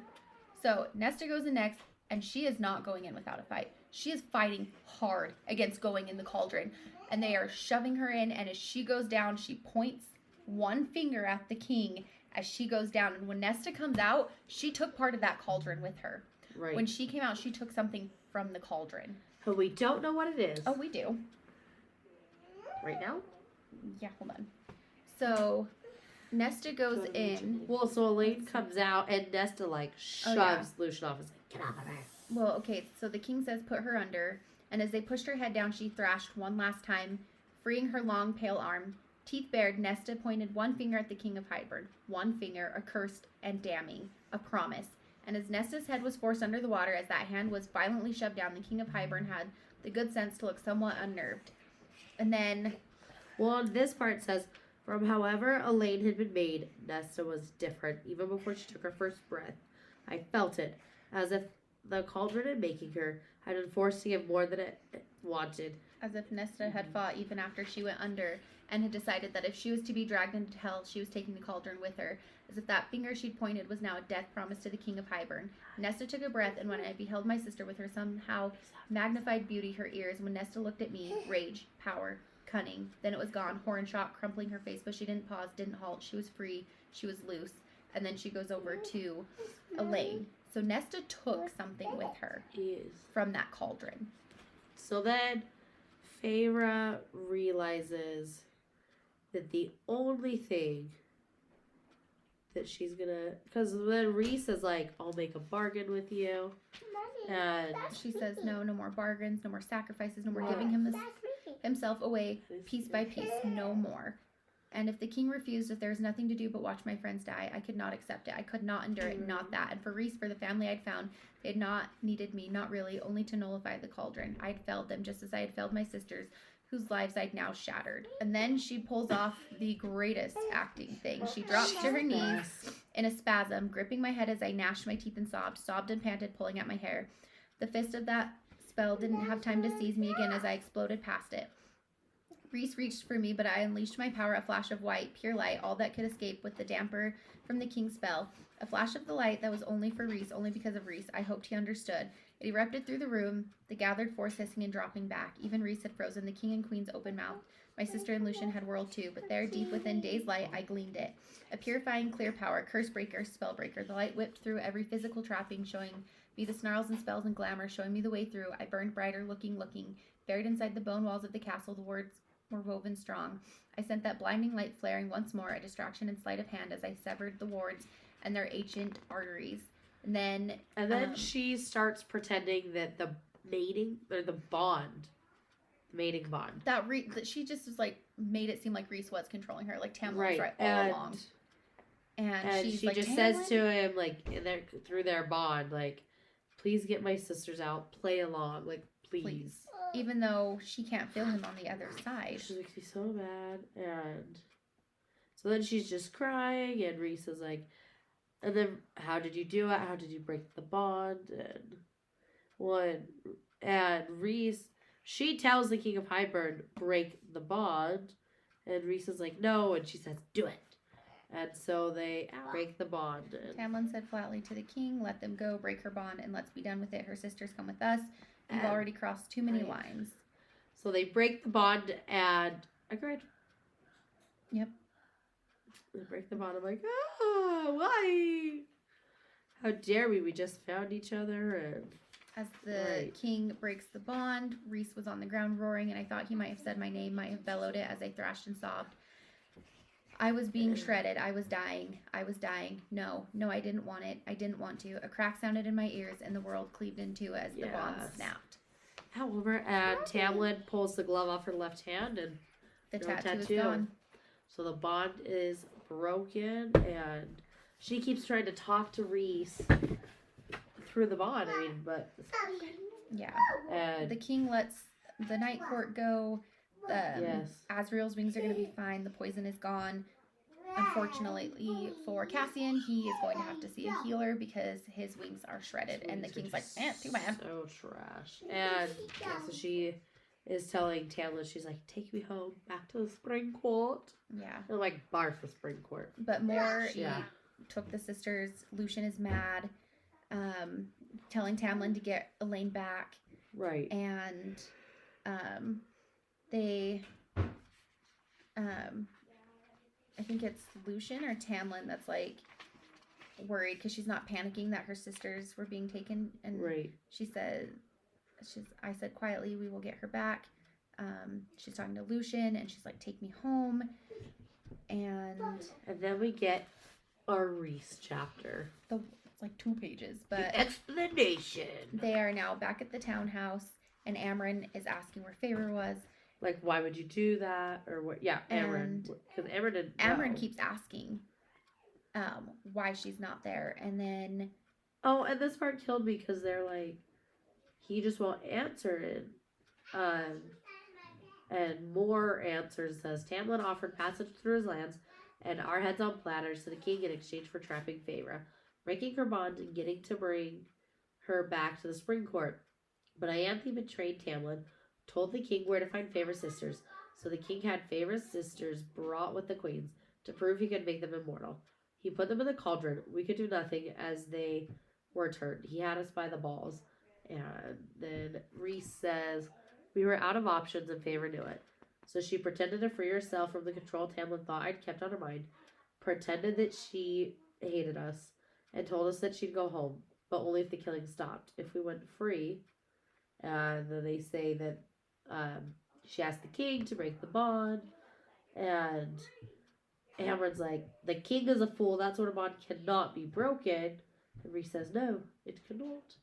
So Nesta goes in next, and she is not going in without a fight. She is fighting hard against going in the cauldron, and they are shoving her in. And as she goes down, she points one finger at the king as she goes down. And when Nesta comes out, she took part of that cauldron with her. Right. When she came out, she took something from the cauldron. But we don't know what it is. Oh, we do. Right now? Yeah, hold on. So Nesta goes in. Well, so Elaine comes out, and Nesta, like, shoves Oh, yeah. Lucian off and is like, get off of her. Well, okay, so the king says put her under, and as they pushed her head down, she thrashed one last time, freeing her long, pale arm. Teeth bared, Nesta pointed one finger at the king of Hybern. One finger, accursed and damning, a promise. And as Nesta's head was forced under the water, as that hand was violently shoved down, the king of Hybern had the good sense to look somewhat unnerved. And then, Well, on this part it says, from however Elaine had been made, Nesta was different. Even before she took her first breath, I felt it, as if the cauldron in making her had been forced to give more than it wanted. as if Nesta had fought even after she went under, and had decided that if she was to be dragged into hell, she was taking the cauldron with her, as if that finger she'd pointed was now a death promise to the king of Hybern. Nesta took a breath, and when I beheld my sister with her somehow magnified beauty, her ears, when Nesta looked at me, rage, power, cunning, then it was gone, horn shot, crumpling her face, but she didn't pause, didn't halt, she was free, she was loose, and then she goes over to Elaine. So Nesta took something with her Is. from that cauldron. So then Feyre realizes that the only thing that she's gonna, because then Reese is like, I'll make a bargain with you, and She says, no more bargains, no more sacrifices, no more giving him this himself away piece by piece, no more. And if the king refused, if there was nothing to do but watch my friends die, I could not accept it. I could not endure it, not that. And for Reese, for the family I'd found, they had not needed me, not really, only to nullify the cauldron. I'd failed them just as I had failed my sisters, whose lives I'd now shattered. And then she pulls off the greatest acting thing. She drops to her knees in a spasm, gripping my head as I gnashed my teeth and sobbed and panted, pulling at my hair. The fist of that spell didn't have time to seize me again as I exploded past it. Reese reached for me, but I unleashed my power, a flash of white, pure light, all that could escape with the damper from the king's spell. A flash of the light that was only for Reese, only because of Reese. I hoped he understood. It erupted through the room, the gathered force hissing and dropping back. Even Reese had frozen, the king and queen's open mouth. My sister and Lucian had whirled too, but there, deep within day's light, I gleaned it. A purifying, clear power, curse breaker, spell breaker. The light whipped through every physical trapping, showing Be the snarls and spells and glamour showing me the way through. I burned brighter, looking. Buried inside the bone walls of the castle, the words were woven strong. I sent that blinding light flaring once more, a distraction and sleight of hand as I severed the wards and their ancient arteries. And then she starts pretending that the mating or the mating bond. That she just was like made it seem like Reese was controlling her, like Tamlin was right all along. And she's she like, just Tamlin? says to him, like, through their bond, like, please get my sisters out, play along, like, please. Even though she can't feel him on the other side. She's like, she's so mad, and so then she's just crying, and Reese is like, and then, how did you do it? How did you break the bond? And Reese, she tells the King of Highburn, break the bond, and Reese is like, no, and she says, do it. And so they break the bond. Tamlin said flatly to the king, let them go, break her bond, and let's be done with it. Her sisters come with us. You've already crossed too many lines. So they break the bond, and I cried. Yep. They break the bond. I'm like, why? How dare we? We just found each other. And as the king breaks the bond, Reese was on the ground roaring, and I thought he might have said my name, might have bellowed it as I thrashed and sobbed. I was being shredded. I was dying. No, I didn't want it. I didn't want to. A crack sounded in my ears, and the world cleaved in two as the bond snapped. However, and Tamlin pulls the glove off her left hand, and the tattoo is gone. So the bond is broken, and she keeps trying to talk to Reese through the bond. I mean, but yeah. And the king lets the night court go. Yes. Azriel's wings are going to be fine. The poison is gone. Unfortunately for Cassian, he is going to have to see a healer because his wings are shredded. And the king's like, too bad. So trash. And so she is telling Tamlin, she's like, take me home, back to the spring court. Yeah. They're like, barf for spring court. But more, he took the sisters. Lucian is mad, telling Tamlin to get Elaine back. Right. And they, I think it's Lucian or Tamlin that's like worried because she's not panicking that her sisters were being taken. And she said, I said quietly, we will get her back. She's talking to Lucian and she's like, take me home. And then we get our Reese chapter. It's like 2 pages, but the explanation. They are now back at the townhouse, and Amren is asking where Feyre was. Like, why would you do that? Or what? Yeah, Amren. Because Amren didn't know. Amren keeps asking why she's not there. And then... Oh, and this part killed me because they're like, he just won't answer it. And more answers says, Tamlin offered passage through his lands and our heads on platters to the king in exchange for trapping Feyre, breaking her bond and getting to bring her back to the spring court. But Ianthe betrayed Tamlin, told the king where to find Feyre's sisters, so the king had Feyre's sisters brought with the queens to prove he could make them immortal. He put them in the cauldron. We could do nothing as they were turned. He had us by the balls. And then Reese says, we were out of options and Feyre knew it. So she pretended to free herself from the control Tamlin thought I'd kept on her mind, pretended that she hated us, and told us that she'd go home, but only if the killing stopped. If we went free, then they say that she asked the king to break the bond, and Amren's like, the king is a fool, that's when a bond cannot be broken. And Reese says, no, it cannot.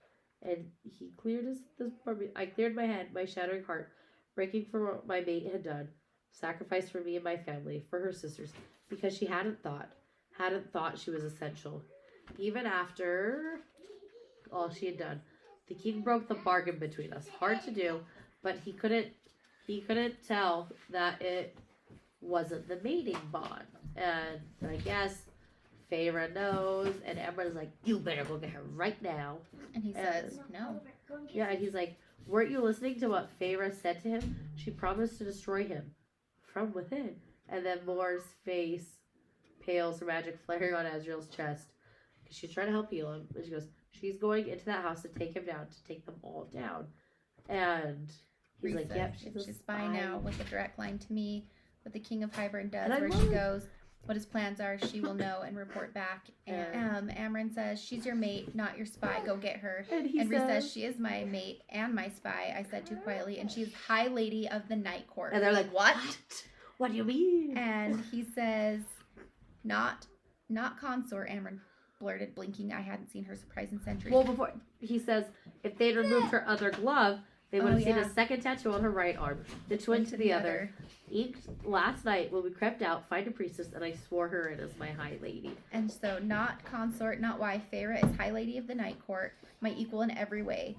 And he cleared I cleared my head, my shattering heart, breaking for what my mate had done, sacrificed for me and my family, for her sisters, because she hadn't thought she was essential. Even after all she had done, the king broke the bargain between us. Hard to do, but he couldn't tell that it wasn't the mating bond. And I guess Feyre knows, and Amren's like, you better go get her right now. And he says, no. Yeah, and he's like, weren't you listening to what Feyre said to him? She promised to destroy him from within. And then Moore's face pales, her magic flaring on Azriel's chest. Because she's trying to help heal him. And she goes, she's going into that house to take him down, to take them all down. And he's like, yep, she's a spy now with a direct line to me. What the King of Hybern does, and where she goes. what his plans are. She will know and report back. And Amryn says, she's your mate, not your spy. Go get her. And Rhys says, she is my mate and my spy, I said too quietly, and she's High Lady of the Night Court. and they're like, what? What do you mean? And he says, not consort, Amryn blurted, blinking. I hadn't seen her surprise in centuries. Well, before he says, if they'd removed her other glove, they would have seen yeah. a second tattoo on her right arm, the twin to the other. Last night when we crept out, find a priestess, and I swore her in as my High Lady. And so, not consort, not wife. Feyre is High Lady of the Night Court, my equal in every way.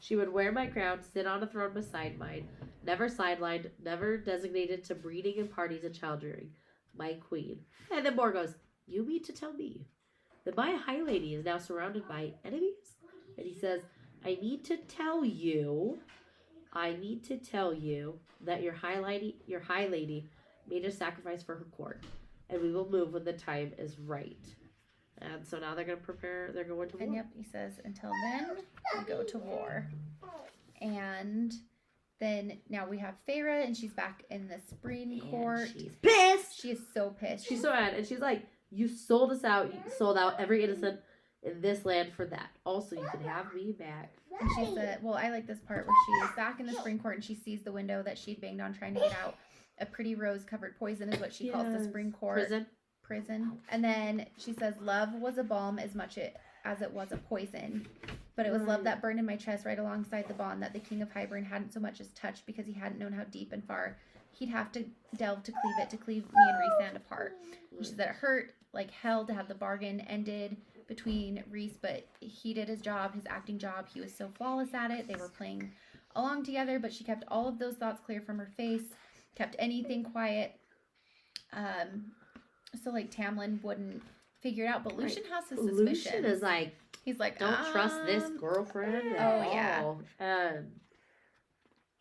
She would wear my crown, sit on a throne beside mine, never sidelined, never designated to breeding and parties and child rearing. My queen. And then Moore goes, you mean to tell me that my High Lady is now surrounded by enemies? And he says, I need to tell you that your High Lady made a sacrifice for her court, and we will move when the time is right. And so now they're going to prepare, they're going to war. And yep, he says, until then, we go to war. And then now we have Feyre, and she's back in the Spring Court. She's pissed! She is so pissed. She's so mad, and she's like, you sold us out, you sold out every innocent in this land for that. Also, you can have me back. And she said, well, I like this part where she is back in the Spring Court and she sees the window that she'd banged on trying to get out. A pretty rose-covered poison is what she calls the Spring Court. Prison. And then she says, love was a balm as much as it was a poison. But it was love that burned in my chest right alongside the bond that the King of Hybern hadn't so much as touched because he hadn't known how deep and far he'd have to delve to cleave me and Rhys apart. And she said it hurt like hell to have the bargain ended between Rhys, but he did his job, his acting job. He was so flawless at it. They were playing along together, but she kept all of those thoughts clear from her face, kept anything quiet. So like Tamlin wouldn't figure it out, but Lucien has his suspicions. Lucien is like, he's like, don't trust this girlfriend at all.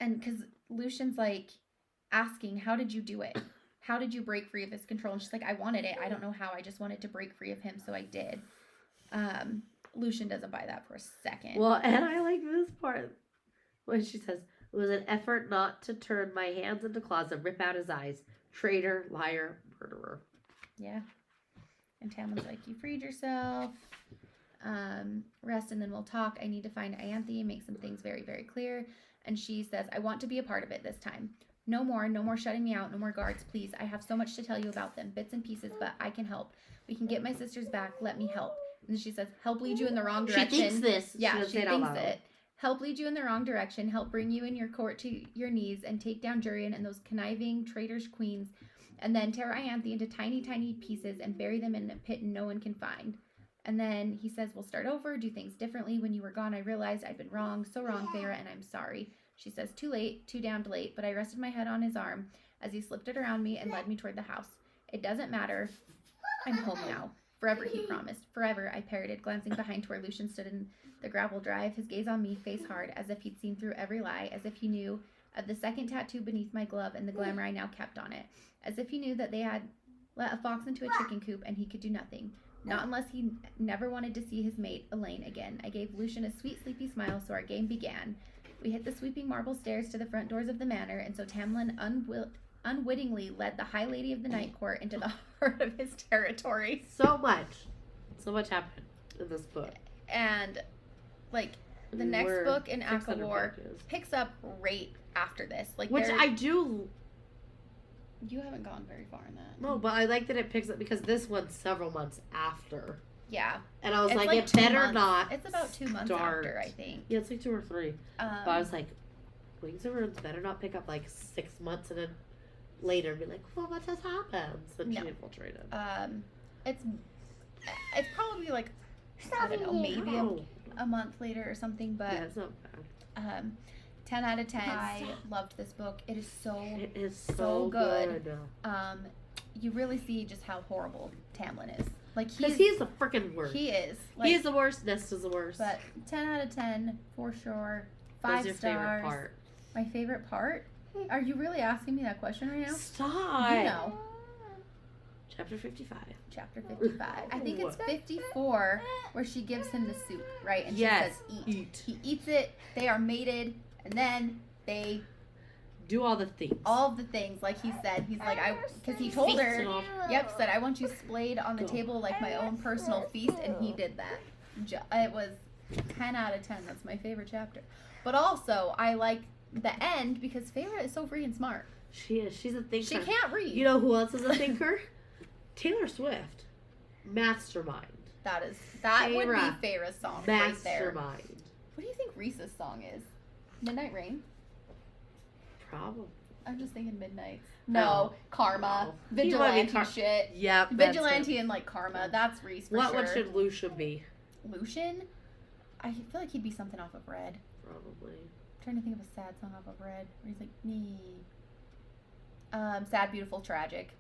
And because Lucian's like asking, how did you do it? How did you break free of his control? And she's like, I wanted it. I don't know how. I just wanted to break free of him, so I did. Lucien doesn't buy that for a second. Well, and I like this part when she says, it was an effort not to turn my hands into claws and rip out his eyes. Traitor, liar, murderer. Yeah. And Tamlin's like, you freed yourself. Rest and then we'll talk. I need to find Ianthe, make some things very, very clear. And she says, I want to be a part of it this time. No more shutting me out, no more guards, please. I have so much to tell you about them, bits and pieces, but I can help. We can get my sisters back. Let me help. And she says, help lead you in the wrong direction. She thinks this. Yeah, she thinks it. Help lead you in the wrong direction. Help bring you in your court to your knees and take down Jurian and those conniving traitorous queens. And then tear Ianthe into tiny, tiny pieces and bury them in a pit no one can find. And then he says, we'll start over, do things differently. When you were gone, I realized I'd been wrong, so wrong, Feyre, and I'm sorry. She says, too late, too damned late, but I rested my head on his arm as he slipped it around me and led me toward the house. It doesn't matter. I'm home now. Forever, he promised. Forever, I parroted, glancing behind to where Lucien stood in the gravel drive, his gaze on me, face hard, as if he'd seen through every lie, as if he knew of the second tattoo beneath my glove and the glamour I now kept on it, as if he knew that they had let a fox into a chicken coop and he could do nothing. Not unless he never wanted to see his mate, Elaine, again. I gave Lucien a sweet, sleepy smile, so our game began. We hit the sweeping marble stairs to the front doors of the manor, and so Tamlin unwittingly led the High Lady of the Night Court into the heart of his territory. So much happened in this book. And, like, the next book in Act of War picks up right after this. Like, which I do... You haven't gone very far in that. No, but I like that it picks up because this one's several months after. Yeah. And I was like it better not. It's about 2 months after, I think. Yeah, it's like 2 or 3. But I was like, Wings of Runes better not pick up like 6 months and then later be like, well, what just happened? So she infiltrated. It's probably like, I don't know, maybe a month later or something, but yeah, it's not bad. 10 out of 10. I loved this book. It is so good. You really see just how horrible Tamlin is. Like, he's the freaking worst. He is. Like, he's the worst. Nest is the worst. But 10 out of 10 for sure. 5 What's your stars. favorite part? My favorite part? Are you really asking me that question right now? Stop. You know. Chapter 55. Chapter 55. I think it's 54 where she gives him the soup, right? And she says, eat. He eats it. They are mated. And then they Do all the things. All of the things, like he said. He's like, because he told her, said, I want you splayed on the table like my own personal feast, and he did that. It was 10 out of 10. That's my favorite chapter. But also, I like the end because Feyre is so freaking smart. She is. She's a thinker. She can't read. You know who else is a thinker? Taylor Swift. Mastermind. That would be Feyre's song right there. Mastermind. What do you think Reese's song is? Midnight Rain? Probably. I'm just thinking Midnights. No, Karma. No. Vigilante shit. Yep. Vigilante and like Karma. That's Reese for sure. What should Lucian be? Lucian? I feel like he'd be something off of Red. Probably. I'm trying to think of a sad song off of Red. Where he's like, me. Sad, Beautiful, Tragic.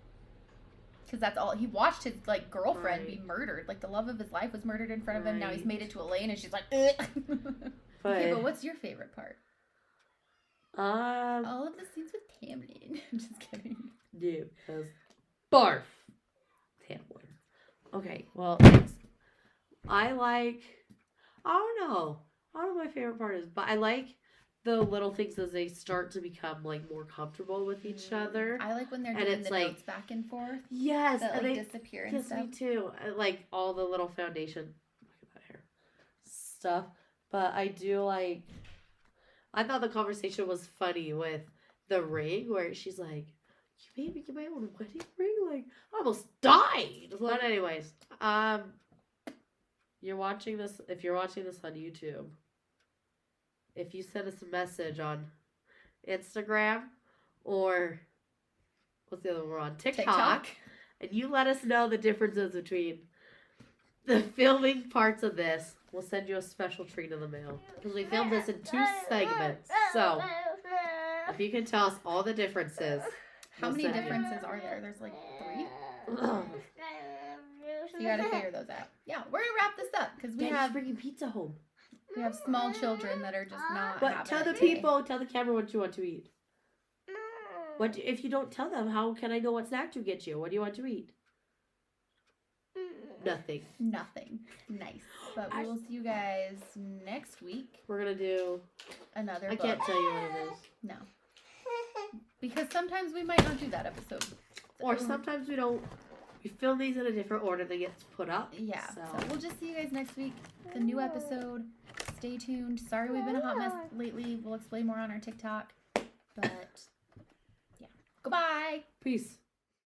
Because that's all. He watched his like girlfriend be murdered. Like the love of his life was murdered in front of him. Now he's made it to Elaine and she's like, ugh. Okay, but what's your favorite part? All of the scenes with Tamlin. I'm just kidding. Dude, because barf. Tamlin. Okay, well, next. I don't know what my favorite part is, but I like the little things as they start to become like more comfortable with each other. I like when they're doing the notes back and forth. Yes, that like disappear and stuff. Me too. I like all the little foundation. Look at that hair stuff. But I do like. I thought the conversation was funny with the ring, where she's like, "You made me get my own wedding ring. Like, I almost died." But anyways, you're watching this. If you're watching this on YouTube. If you send us a message on Instagram or what's the other one we're on? TikTok. And you let us know the differences between the filming parts of this, we'll send you a special treat in the mail. Because we filmed this in 2 segments. So, if you can tell us all the differences. How many differences are there? There's like 3? So you gotta figure those out. Yeah, we're gonna wrap this up because we have bringing pizza home. We have small children that are just not. But tell the camera what you want to eat. If you don't tell them, how can I know what snack to get you? What do you want to eat? Nothing. Nice. But we will see you guys next week. We're gonna do another. I can't tell you what it is. No. Because sometimes we might not do that episode. Or sometimes we don't. We film these in a different order that gets put up. Yeah. So we'll just see you guys next week. The new episode. Stay tuned. Sorry we've been a hot mess lately. We'll explain more on our TikTok. But yeah. Goodbye. Peace.